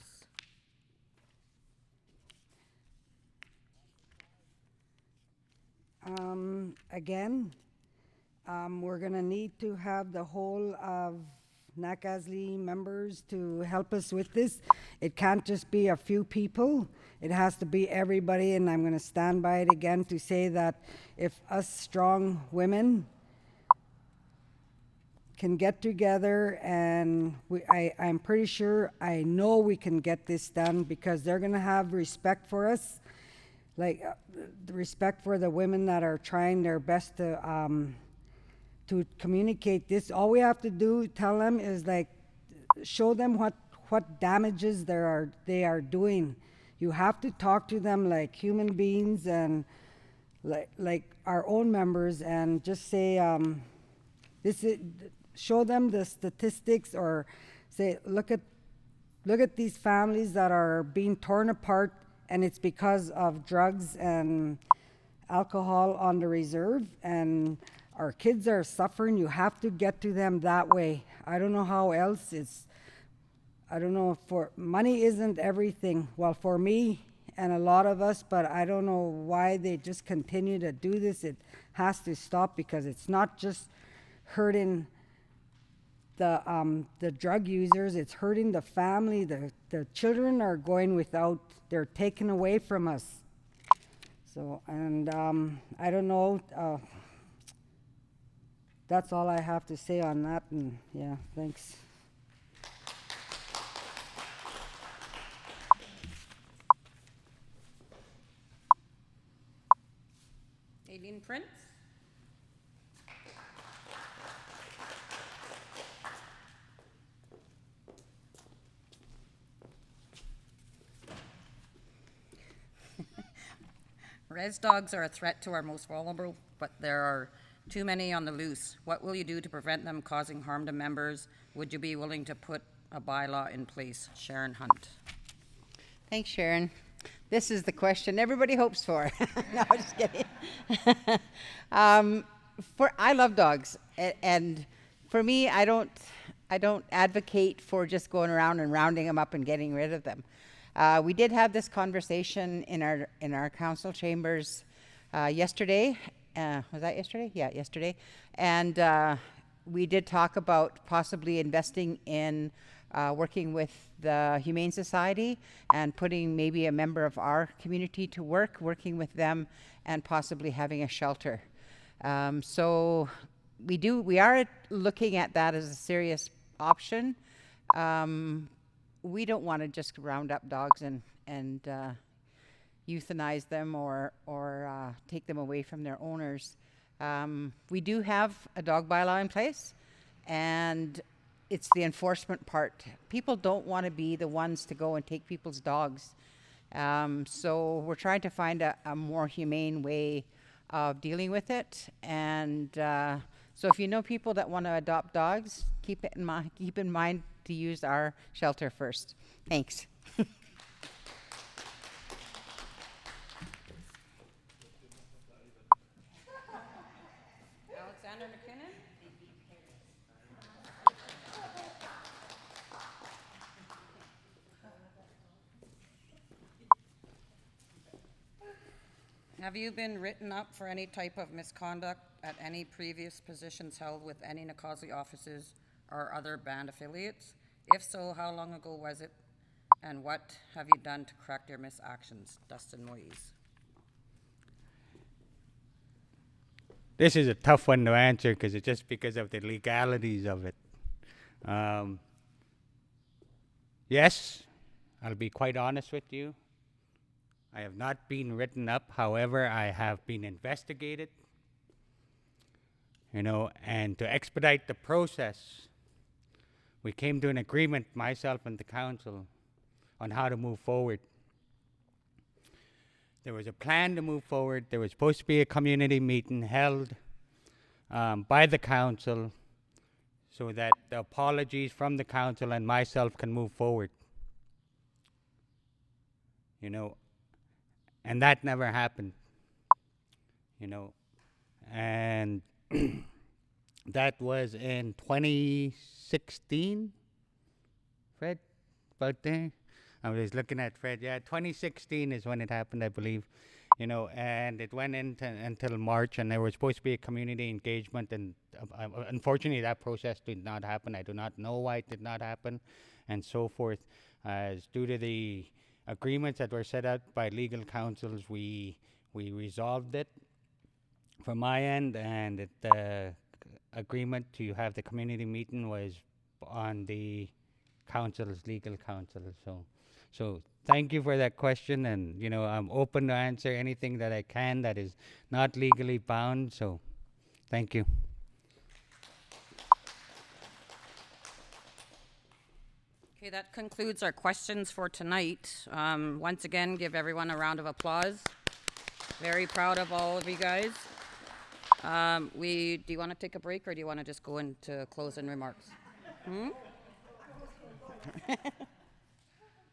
Again, we're going to need to have the whole of NACASL members to help us with this. It can't just be a few people. It has to be everybody, and I'm going to stand by it again to say that if us strong women can get together, and I'm pretty sure, I know we can get this done, because they're going to have respect for us, like the respect for the women that are trying their best to communicate this. All we have to do, tell them, is like show them what damages they are doing. You have to talk to them like human beings, and like our own members, and just say, this is, show them the statistics, or say, look at these families that are being torn apart, and it's because of drugs and alcohol on the reserve, and our kids are suffering. You have to get to them that way. I don't know how else. I don't know, for money isn't everything. Well, for me and a lot of us, but I don't know why they just continue to do this. It has to stop, because it's not just hurting the drug users, it's hurting the family. The children are going without, they're taken away from us. So, and I don't know, that's all I have to say on that, and yeah, thanks. Aileen Prince. Res dogs are a threat to our most vulnerable, but there are too many on the loose. What will you do to prevent them causing harm to members? Would you be willing to put a bylaw in place? Sharon Hunt. Thanks, Sharon. This is the question everybody hopes for. No, just kidding. I love dogs, and for me, I don't advocate for just going around and rounding them up and getting rid of them. We did have this conversation in our council chambers yesterday. Was that yesterday? Yeah, yesterday. And we did talk about possibly investing in working with the Humane Society and putting maybe a member of our community to work, working with them, and possibly having a shelter. So we are looking at that as a serious option. We don't want to just round up dogs and euthanize them or take them away from their owners. We do have a dog bylaw in place, and it's the enforcement part. People don't want to be the ones to go and take people's dogs. So we're trying to find a more humane way of dealing with it. And so if you know people that want to adopt dogs, keep in mind to use our shelter first. Thanks. Alexander McKinnon. Have you been written up for any type of misconduct at any previous positions held with any Nikosi offices or other band affiliates? If so, how long ago was it? And what have you done to correct your misactions? Dustin Moise. This is a tough one to answer because it's just because of the legalities of it. Yes, I'll be quite honest with you. I have not been written up. However, I have been investigated. And to expedite the process, we came to an agreement, myself and the council, on how to move forward. There was a plan to move forward. There was supposed to be a community meeting held by the council so that the apologies from the council and myself can move forward. And that never happened. And that was in 2016, Fred, about there. I was looking at Fred. Yeah, 2016 is when it happened, I believe. And it went until March, and there was supposed to be a community engagement, and unfortunately that process did not happen. I do not know why it did not happen, and so forth. As due to the agreements that were set out by legal counsels, we resolved it from my end, and agreement to have the community meeting was on the council's legal counsel. So thank you for that question, and I'm open to answer anything that I can that is not legally bound. So thank you. Okay, that concludes our questions for tonight. Once again, give everyone a round of applause. Very proud of all of you guys. Do you want to take a break, or do you want to just go into closing remarks?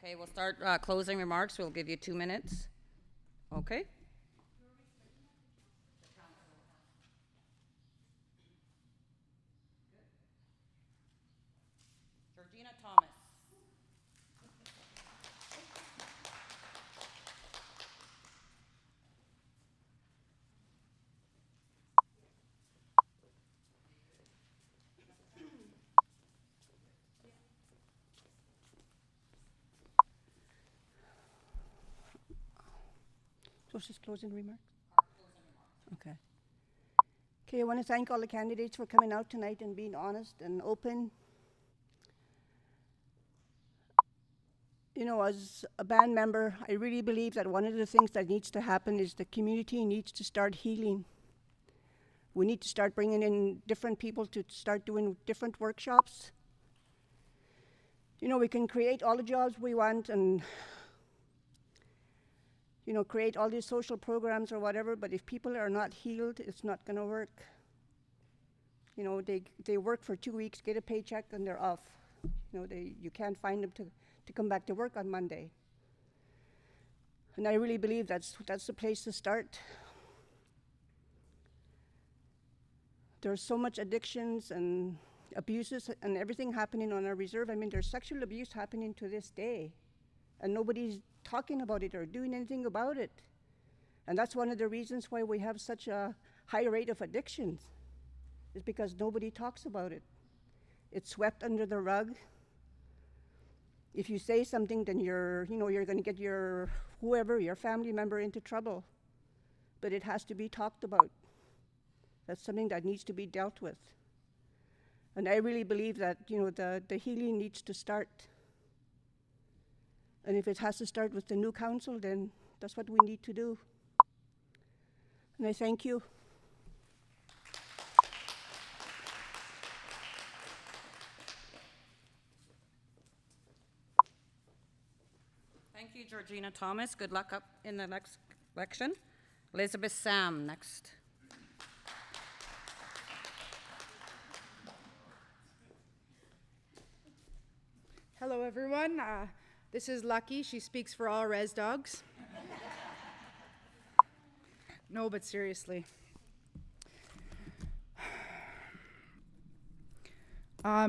Okay, we'll start closing remarks. We'll give you 2 minutes. Okay. Georgina Thomas. So just closing remarks? Okay. Okay, I want to thank all the candidates for coming out tonight and being honest and open. As a band member, I really believe that one of the things that needs to happen is the community needs to start healing. We need to start bringing in different people to start doing different workshops. We can create all the jobs we want and create all these social programs or whatever, but if people are not healed, it's not going to work. They work for 2 weeks, get a paycheck, and they're off. You can't find them to come back to work on Monday. And I really believe that's the place to start. There's so much addictions and abuses and everything happening on our reserve. I mean, there's sexual abuse happening to this day, and nobody's talking about it or doing anything about it. And that's one of the reasons why we have such a high rate of addictions, is because nobody talks about it. It's swept under the rug. If you say something, then you're going to get your family member into trouble. But it has to be talked about. That's something that needs to be dealt with. And I really believe that, the healing needs to start. And if it has to start with the new council, then that's what we need to do. And I thank you. Thank you, Georgina Thomas. Good luck up in the next election. Elizabeth Sam, next. Hello, everyone. This is Lucky. She speaks for all res dogs. No, but seriously. A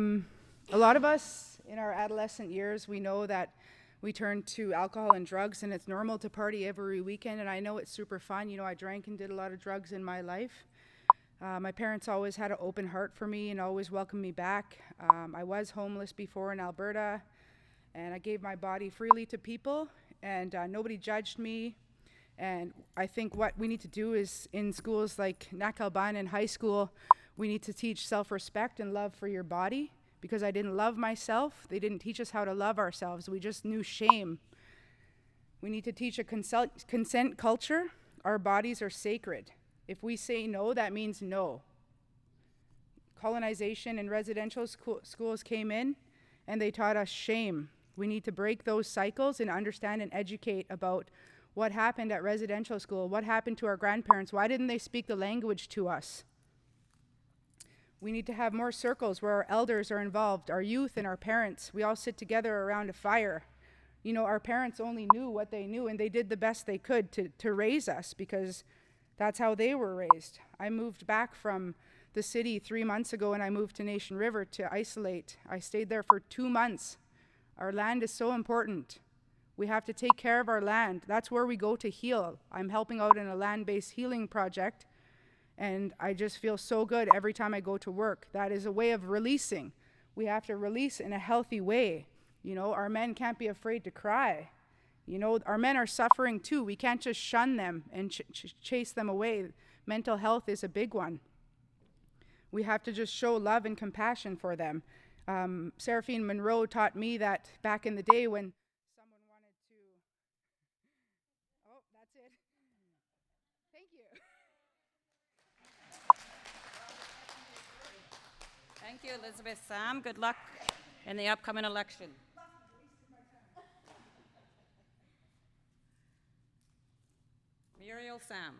lot of us in our adolescent years, we know that we turn to alcohol and drugs, and it's normal to party every weekend, and I know it's super fun. I drank and did a lot of drugs in my life. My parents always had an open heart for me and always welcomed me back. I was homeless before in Alberta, and I gave my body freely to people, and nobody judged me. And I think what we need to do is, in schools like Nakalban in high school, we need to teach self-respect and love for your body, because I didn't love myself. They didn't teach us how to love ourselves. We just knew shame. We need to teach a consent culture. Our bodies are sacred. If we say no, that means no. Colonization and residential schools came in, and they taught us shame. We need to break those cycles and understand and educate about what happened at residential school, what happened to our grandparents, why didn't they speak the language to us? We need to have more circles where our elders are involved, our youth and our parents. We all sit together around a fire. Our parents only knew what they knew, and they did the best they could to raise us, because that's how they were raised. I moved back from the city 3 months ago, and I moved to Nation River to isolate. I stayed there for 2 months. Our land is so important. We have to take care of our land. That's where we go to heal. I'm helping out in a land-based healing project, and I just feel so good every time I go to work. That is a way of releasing. We have to release in a healthy way. Our men can't be afraid to cry. Our men are suffering too. We can't just shun them and chase them away. Mental health is a big one. We have to just show love and compassion for them. Seraphine Monroe taught me that back in the day when someone wanted to... Oh, that's it. Thank you. Thank you, Elizabeth Sam. Good luck in the upcoming election. Muriel Sam.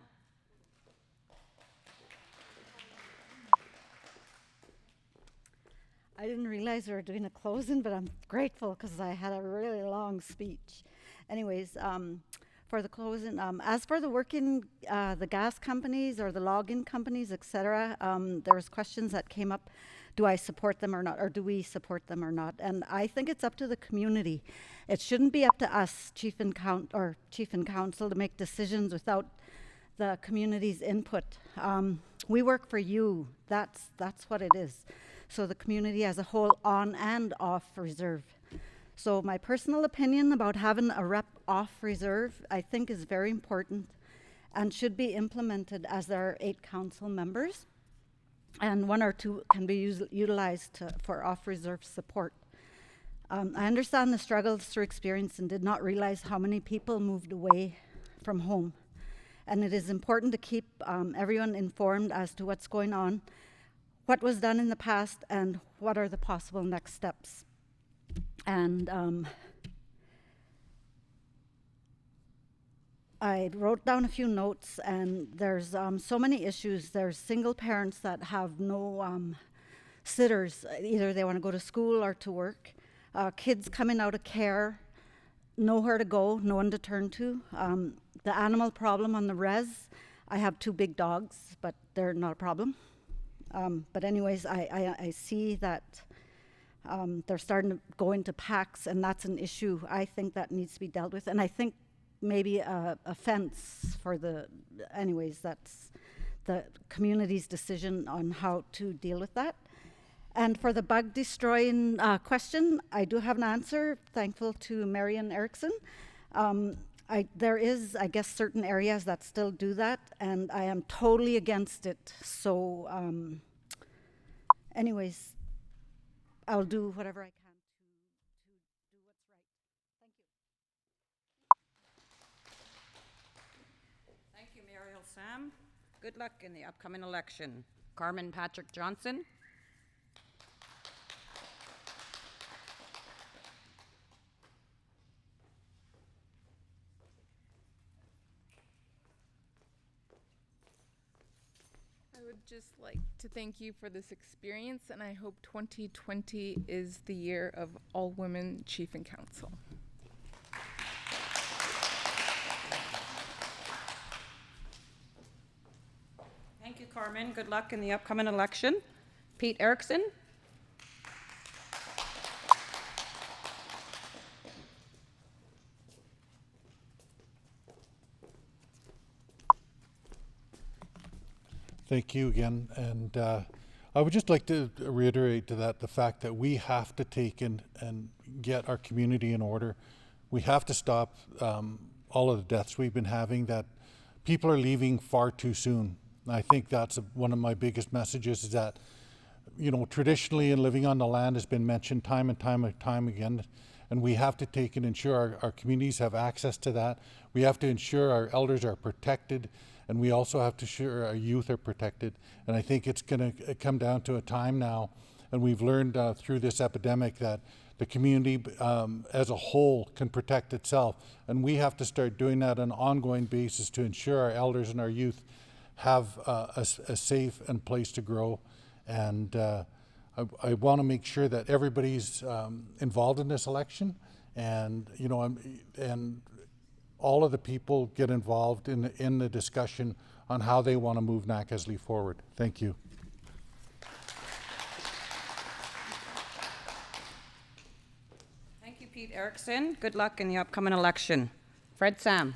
I didn't realize we were doing a closing, but I'm grateful because I had a really long speech. Anyways, for the closing, as for the working, the gas companies or the login companies, etc., there was questions that came up. Do I support them or not, or do we support them or not? And I think it's up to the community. It shouldn't be up to us, chief and council, to make decisions without the community's input. We work for you. That's what it is. So the community as a whole, on and off reserve. So my personal opinion about having a rep off reserve, I think is very important and should be implemented as there are 8 council members. And 1 or 2 can be utilized for off-reserve support. I understand the struggles through experience and did not realize how many people moved away from home. And it is important to keep everyone informed as to what's going on, what was done in the past, and what are the possible next steps. And I wrote down a few notes, and there's so many issues. There's single parents that have no sitters. Either they want to go to school or to work. Kids coming out of care, nowhere to go, no one to turn to. The animal problem on the res, I have 2 big dogs, but they're not a problem. But anyways, I see that they're starting to go into packs, and that's an issue I think that needs to be dealt with. And I think maybe a fence for anyways, that's the community's decision on how to deal with that. And for the bug destroying question, I do have an answer, thankful to Marian Erickson. There is, I guess, certain areas that still do that, and I am totally against it. So anyways, I'll do whatever I can. Thank you, Muriel Sam. Good luck in the upcoming election. Carmen Patrick Johnson. I would just like to thank you for this experience, and I hope 2020 is the year of all women chief and council. Thank you, Carmen. Good luck in the upcoming election. Pete Erickson. Thank you again. And I would just like to reiterate to that the fact that we have to take and get our community in order. We have to stop all of the deaths we've been having, that people are leaving far too soon. I think that's one of my biggest messages, is that, you know, traditionally and living on the land has been mentioned time and time again, and we have to take and ensure our communities have access to that. We have to ensure our elders are protected, and we also have to ensure our youth are protected. And I think it's going to come down to a time now, and we've learned through this epidemic that the community as a whole can protect itself, and we have to start doing that on an ongoing basis to ensure our elders and our youth have a safe and place to grow. And I want to make sure that everybody's involved in this election, and you know, and all of the people get involved in the discussion on how they want to move Nakaslii forward. Thank you. Thank you, Pete Erickson. Good luck in the upcoming election. Fred Sam.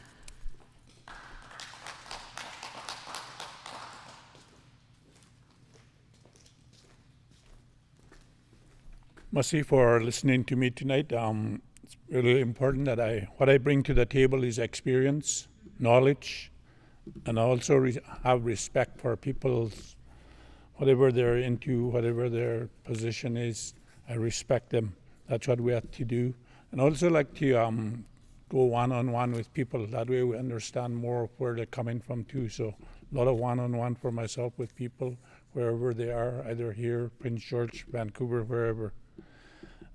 Merci for listening to me tonight. It's really important that what I bring to the table is experience, knowledge, and also have respect for people's whatever they're into, whatever their position is. I respect them. That's what we have to do. And also like to go one-on-one with people. That way we understand more of where they're coming from too. So a lot of one-on-one for myself with people wherever they are, either here, Prince George, Vancouver, wherever.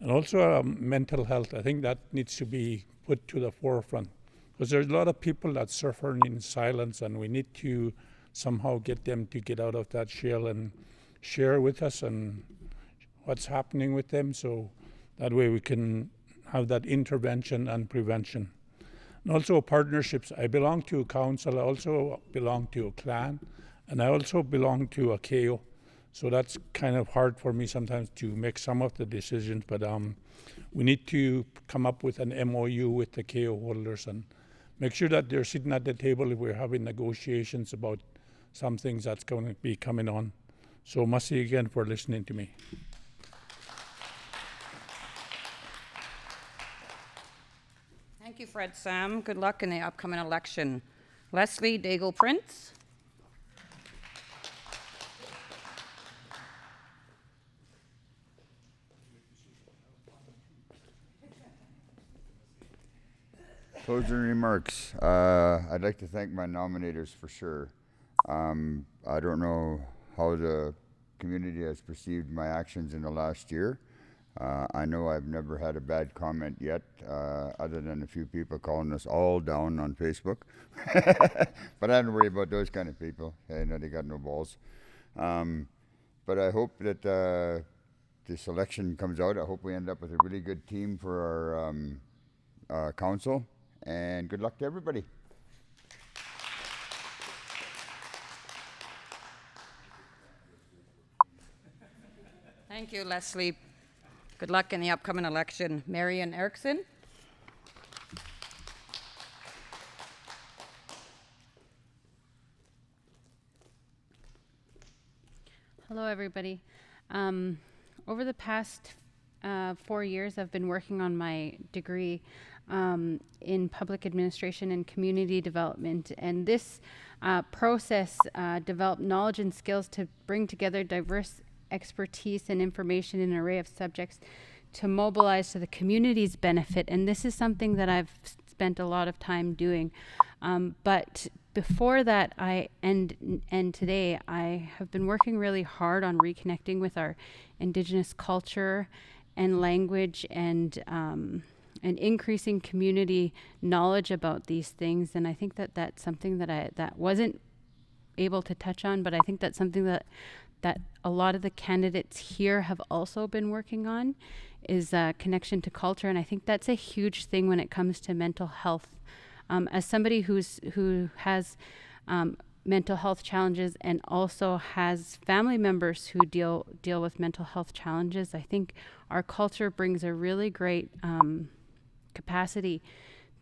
And also mental health. I think that needs to be put to the forefront because there's a lot of people that suffer in silence, and we need to somehow get them to get out of that shell and share with us and what's happening with them, so that way we can have that intervention and prevention. And also partnerships. I belong to a council, I also belong to a clan, and I also belong to a KO. So that's kind of hard for me sometimes to make some of the decisions, but we need to come up with an MOU with the KO holders and make sure that they're sitting at the table if we're having negotiations about some things that's going to be coming on. So merci again for listening to me. Thank you, Fred Sam. Good luck in the upcoming election. Leslie Daigle Prince. Closing remarks. I'd like to thank my nominators for sure. I don't know how the community has perceived my actions in the last year. I know I've never had a bad comment yet, other than a few people calling us all down on Facebook. But I don't worry about those kind of people. I know they got no balls. But I hope that this election comes out. I hope we end up with a really good team for our council. And good luck to everybody. Thank you, Leslie. Good luck in the upcoming election. Marian Erickson. Hello, everybody. Over the past 4 years, I've been working on my degree in public administration and community development. And this process developed knowledge and skills to bring together diverse expertise and information in an array of subjects to mobilize to the community's benefit. And this is something that I've spent a lot of time doing. But before that, and today, I have been working really hard on reconnecting with our Indigenous culture and language and increasing community knowledge about these things. And I think that that's something that wasn't able to touch on, but I think that's something that a lot of the candidates here have also been working on, is connection to culture. And I think that's a huge thing when it comes to mental health. As somebody who has mental health challenges and also has family members who deal with mental health challenges, I think our culture brings a really great capacity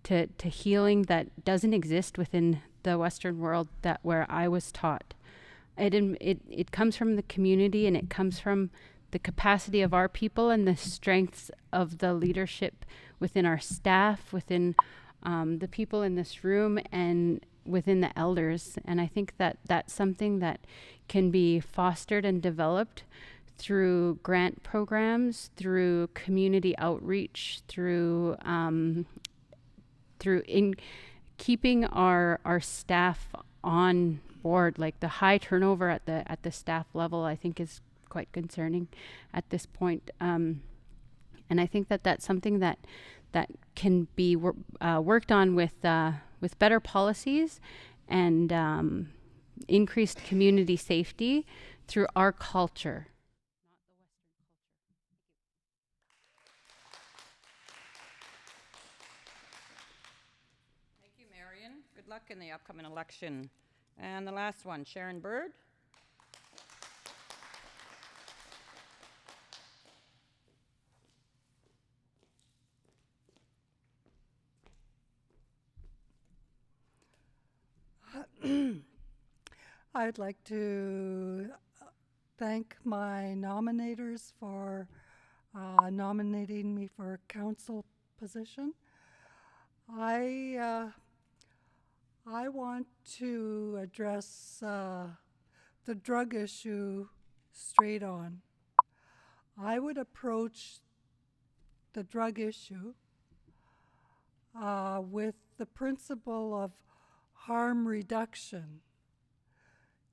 to healing that doesn't exist within the Western world where I was taught. It comes from the community, and it comes from the capacity of our people and the strengths of the leadership within our staff, within the people in this room, and within the elders. And I think that that's something that can be fostered and developed through grant programs, through community outreach, through in keeping our staff on board. Like the high turnover at the staff level, I think is quite concerning at this point. And I think that that's something that can be worked on with better policies and increased community safety through our culture. Thank you, Marion. Good luck in the upcoming election. And the last one, Sharon Bird. I'd like to thank my nominators for nominating me for a council position. I want to address the drug issue straight on. I would approach the drug issue with the principle of harm reduction.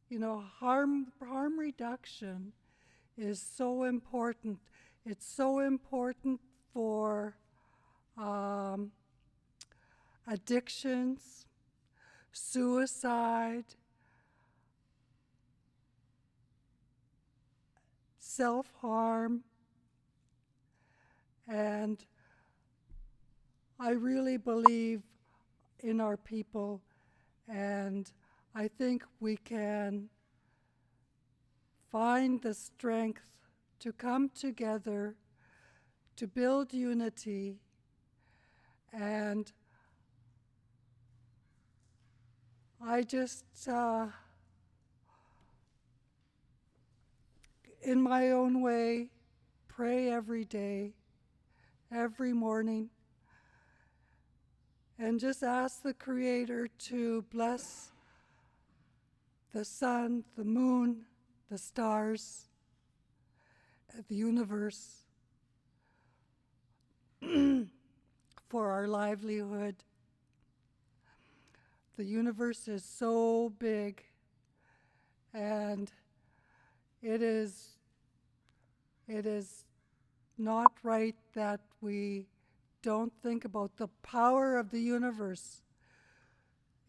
You know, harm reduction is so important. It's so important for addictions, suicide, self-harm, and I really believe in our people, and I think we can find the strength to come together, to build unity, and I just, in my own way, pray every day, every morning, and just ask the Creator to bless the sun, the moon, the stars, the universe for our livelihood. The universe is so big, and it is not right that we don't think about the power of the universe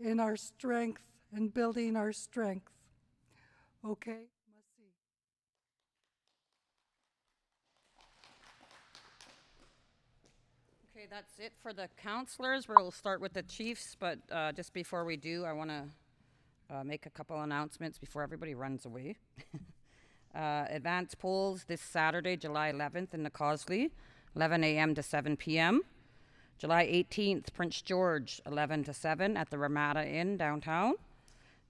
in our strength and building our strength. Okay? Okay, that's it for the counselors. We'll start with the chiefs, but just before we do, I want to make a couple announcements before everybody runs away. Advance polls this Saturday, July 11th in the Causley, 11 a.m. to 7 p.m. July 18th, Prince George, 11 to 7 at the Ramada Inn downtown.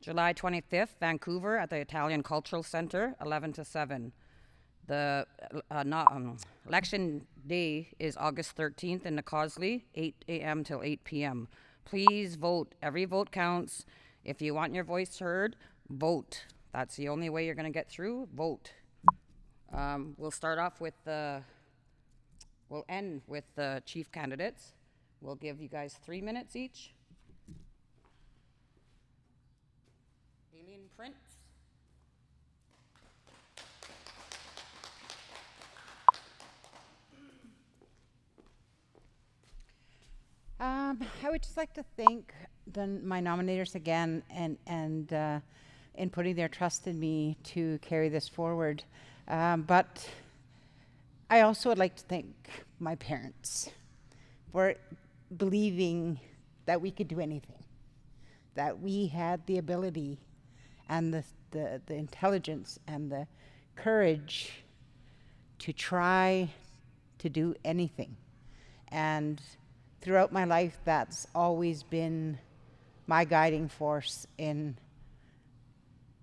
July 25th, Vancouver at the Italian Cultural Center, 11 to 7. The election day is August 13th in the Causley, 8 a.m. till 8 p.m. Please vote. Every vote counts. If you want your voice heard, vote. That's the only way you're going to get through. Vote. We'll start off with we'll end with the chief candidates. We'll give you guys 3 minutes each. Aileen Prince. I would just like to thank my nominators again and in putting their trust in me to carry this forward. But I also would like to thank my parents for believing that we could do anything, that we had the ability and the intelligence and the courage to try to do anything. And throughout my life, that's always been my guiding force in,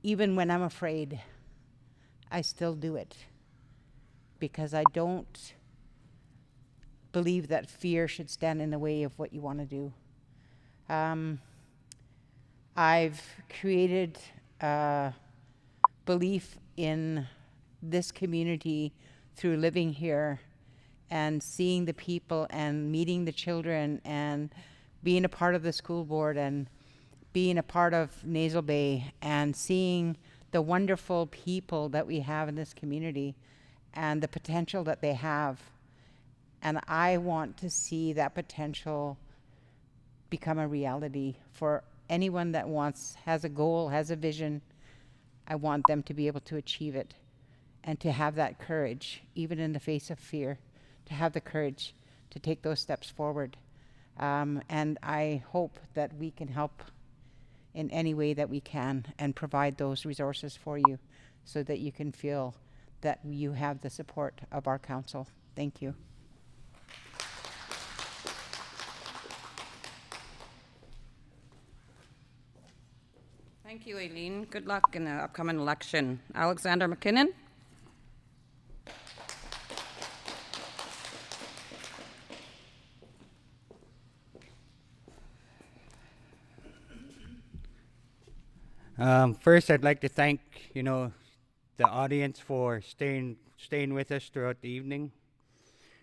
even when I'm afraid, I still do it. Because I don't believe that fear should stand in the way of what you want to do. I've created belief in this community through living here and seeing the people and meeting the children and being a part of the school board and being a part of Nasal Bay and seeing the wonderful people that we have in this community and the potential that they have. And I want to see that potential become a reality for anyone that has a goal, has a vision. I want them to be able to achieve it and to have that courage, even in the face of fear, to have the courage to take those steps forward. And I hope that we can help in any way that we can and provide those resources for you so that you can feel that you have the support of our council. Thank you. Thank you, Aileen. Good luck in the upcoming election. Alexander McKinnon. First, I'd like to thank, the audience for staying with us throughout the evening.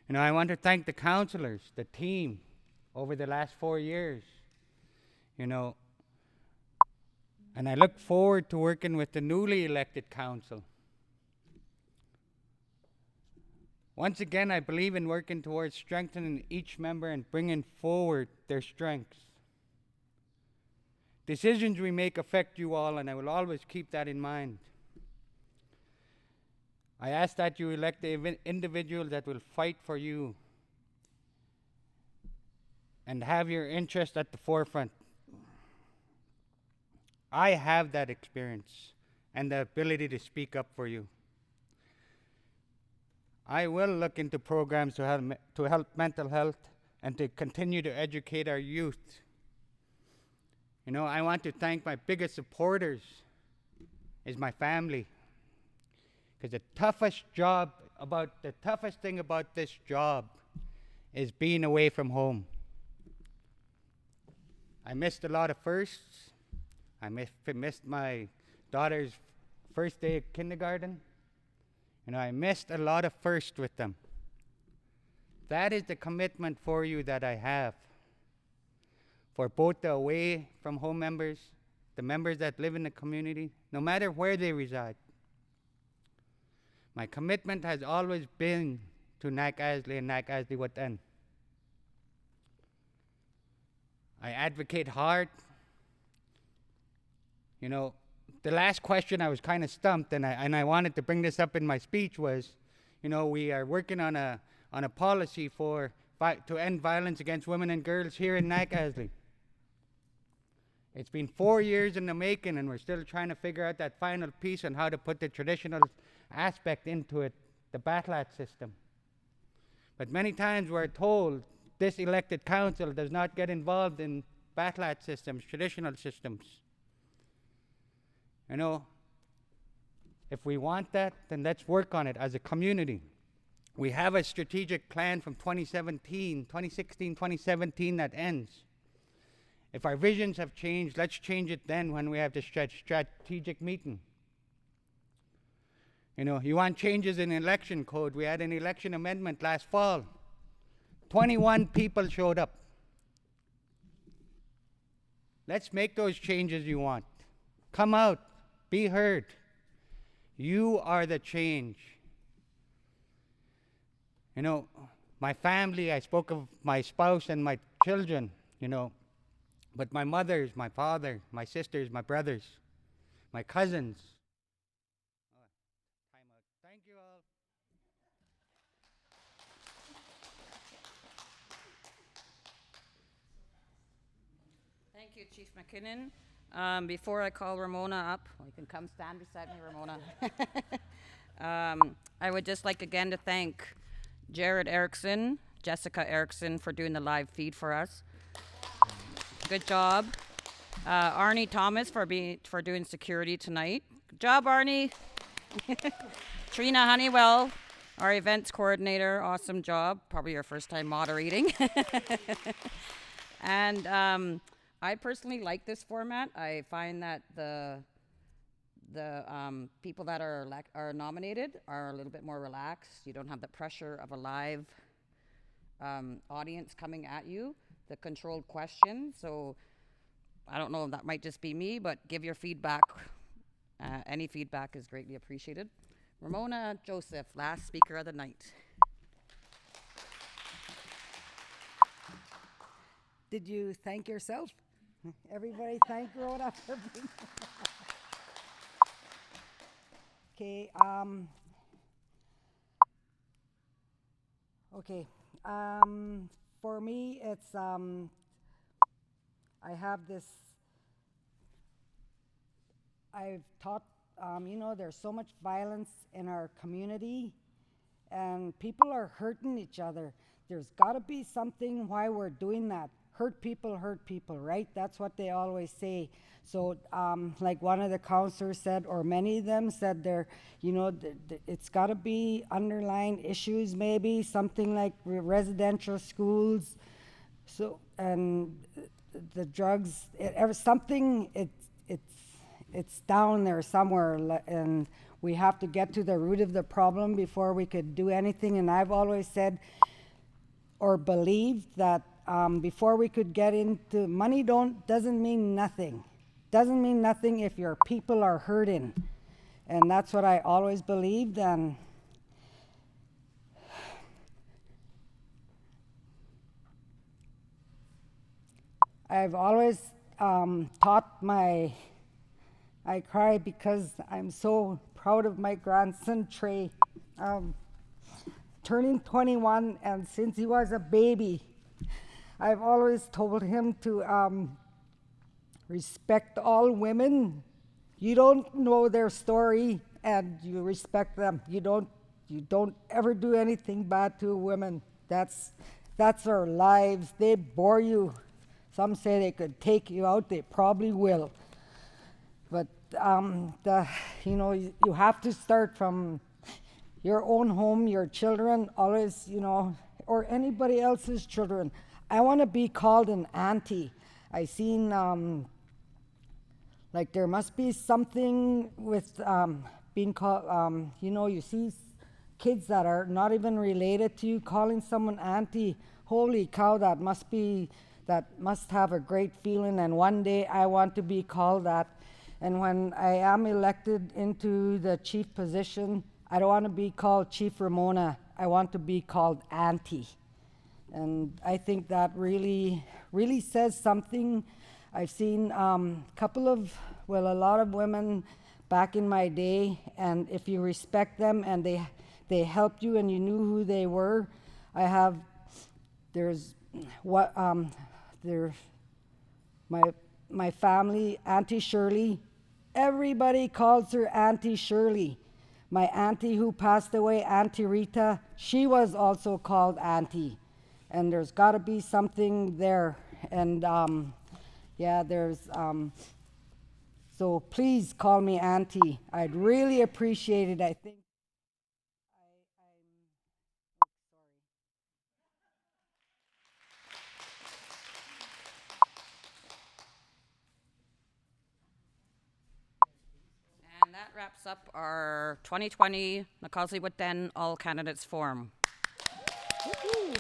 You know, I want to thank the counselors, the team, over the last 4 years. You know, and I look forward to working with the newly elected council. Once again, I believe in working towards strengthening each member and bringing forward their strengths. Decisions we make affect you all, and I will always keep that in mind. I ask that you elect the individuals that will fight for you and have your interest at the forefront. I have that experience and the ability to speak up for you. I will look into programs to help mental health and to continue to educate our youth. You know, I want to thank my biggest supporters is my family. Because the toughest thing about this job is being away from home. I missed a lot of firsts. I missed my daughter's first day of kindergarten. You know, I missed a lot of firsts with them. That is the commitment for you that I have. For both the away from home members, the members that live in the community, no matter where they reside. My commitment has always been to Nag-Azli and Nag-Azli Whut'en. I advocate hard. You know, the last question I was kind of stumped, and I wanted to bring this up in my speech was, you know, we are working on a policy to end violence against women and girls here in Nag-Azli. It's been 4 years in the making, and we're still trying to figure out that final piece on how to put the traditional aspect into it, the Batlat system. But many times we're told this elected council does not get involved in Batlat systems, traditional systems. You know, if we want that, then let's work on it as a community. We have a strategic plan from 2016, 2017 that ends. If our visions have changed, let's change it then when we have the strategic meeting. You know, you want changes in election code. We had an election amendment last fall. 21 people showed up. Let's make those changes you want. Come out, be heard. You are the change. You know, my family, I spoke of my spouse and my children, you know, but my mothers, my father, my sisters, my brothers, my cousins. Thank you all. Thank you, Chief McKinnon. Before I call Ramona up, well, you can come stand beside me, Ramona. I would just like again to thank Jared Erickson, Jessica Erickson for doing the live feed for us. Good job. Arnie Thomas for doing security tonight. Good job, Arnie. Trina Honeywell, our events coordinator. Awesome job. Probably your first time moderating. And I personally like this format. I find that the people that are nominated are a little bit more relaxed. You don't have the pressure of a live audience coming at you, the controlled question. So I don't know, that might just be me, but give your feedback. Any feedback is greatly appreciated. Ramona Joseph, last speaker of the night. Did you thank yourself? Everybody thank Rhoda for being Okay, for me, it's, I have this, I've taught, you know, there's so much violence in our community, and people are hurting each other. There's got to be something why we're doing that. Hurt people, right? That's what they always say. So, like one of the counselors said, or many of them said, you know, it's got to be underlying issues, maybe something like residential schools. So, and the drugs, it's down there somewhere, and we have to get to the root of the problem before we could do anything. And I've always said or believed that before we could get into money, doesn't mean nothing. Doesn't mean nothing if your people are hurting, and that's what I always believed. And I've always taught my, I cry because I'm so proud of my grandson Trey, turning 21, and since he was a baby, I've always told him to respect all women. You don't know their story, and you respect them. You don't ever do anything bad to a woman. That's their lives. They bore you. Some say they could take you out. They probably will. But you have to start from your own home, your children, always, or anybody else's children. I want to be called an auntie. I seen like there must be something with being called. You see kids that are not even related to you calling someone auntie. Holy cow, that must have a great feeling. And one day I want to be called that. And when I am elected into the chief position, I don't want to be called Chief Ramona. I want to be called Auntie. And I think that really, really says something. I've seen a lot of women back in my day, and if you respect them and they helped you and you knew who they were, there's my family, Auntie Shirley. Everybody calls her Auntie Shirley. My auntie who passed away, Auntie Rita, she was also called Auntie. And there's got to be something there. And so please call me Auntie. I'd really appreciate it. I think And that wraps up our 2020 McCausey Whut'en All Candidates Forum. Woo-hoo.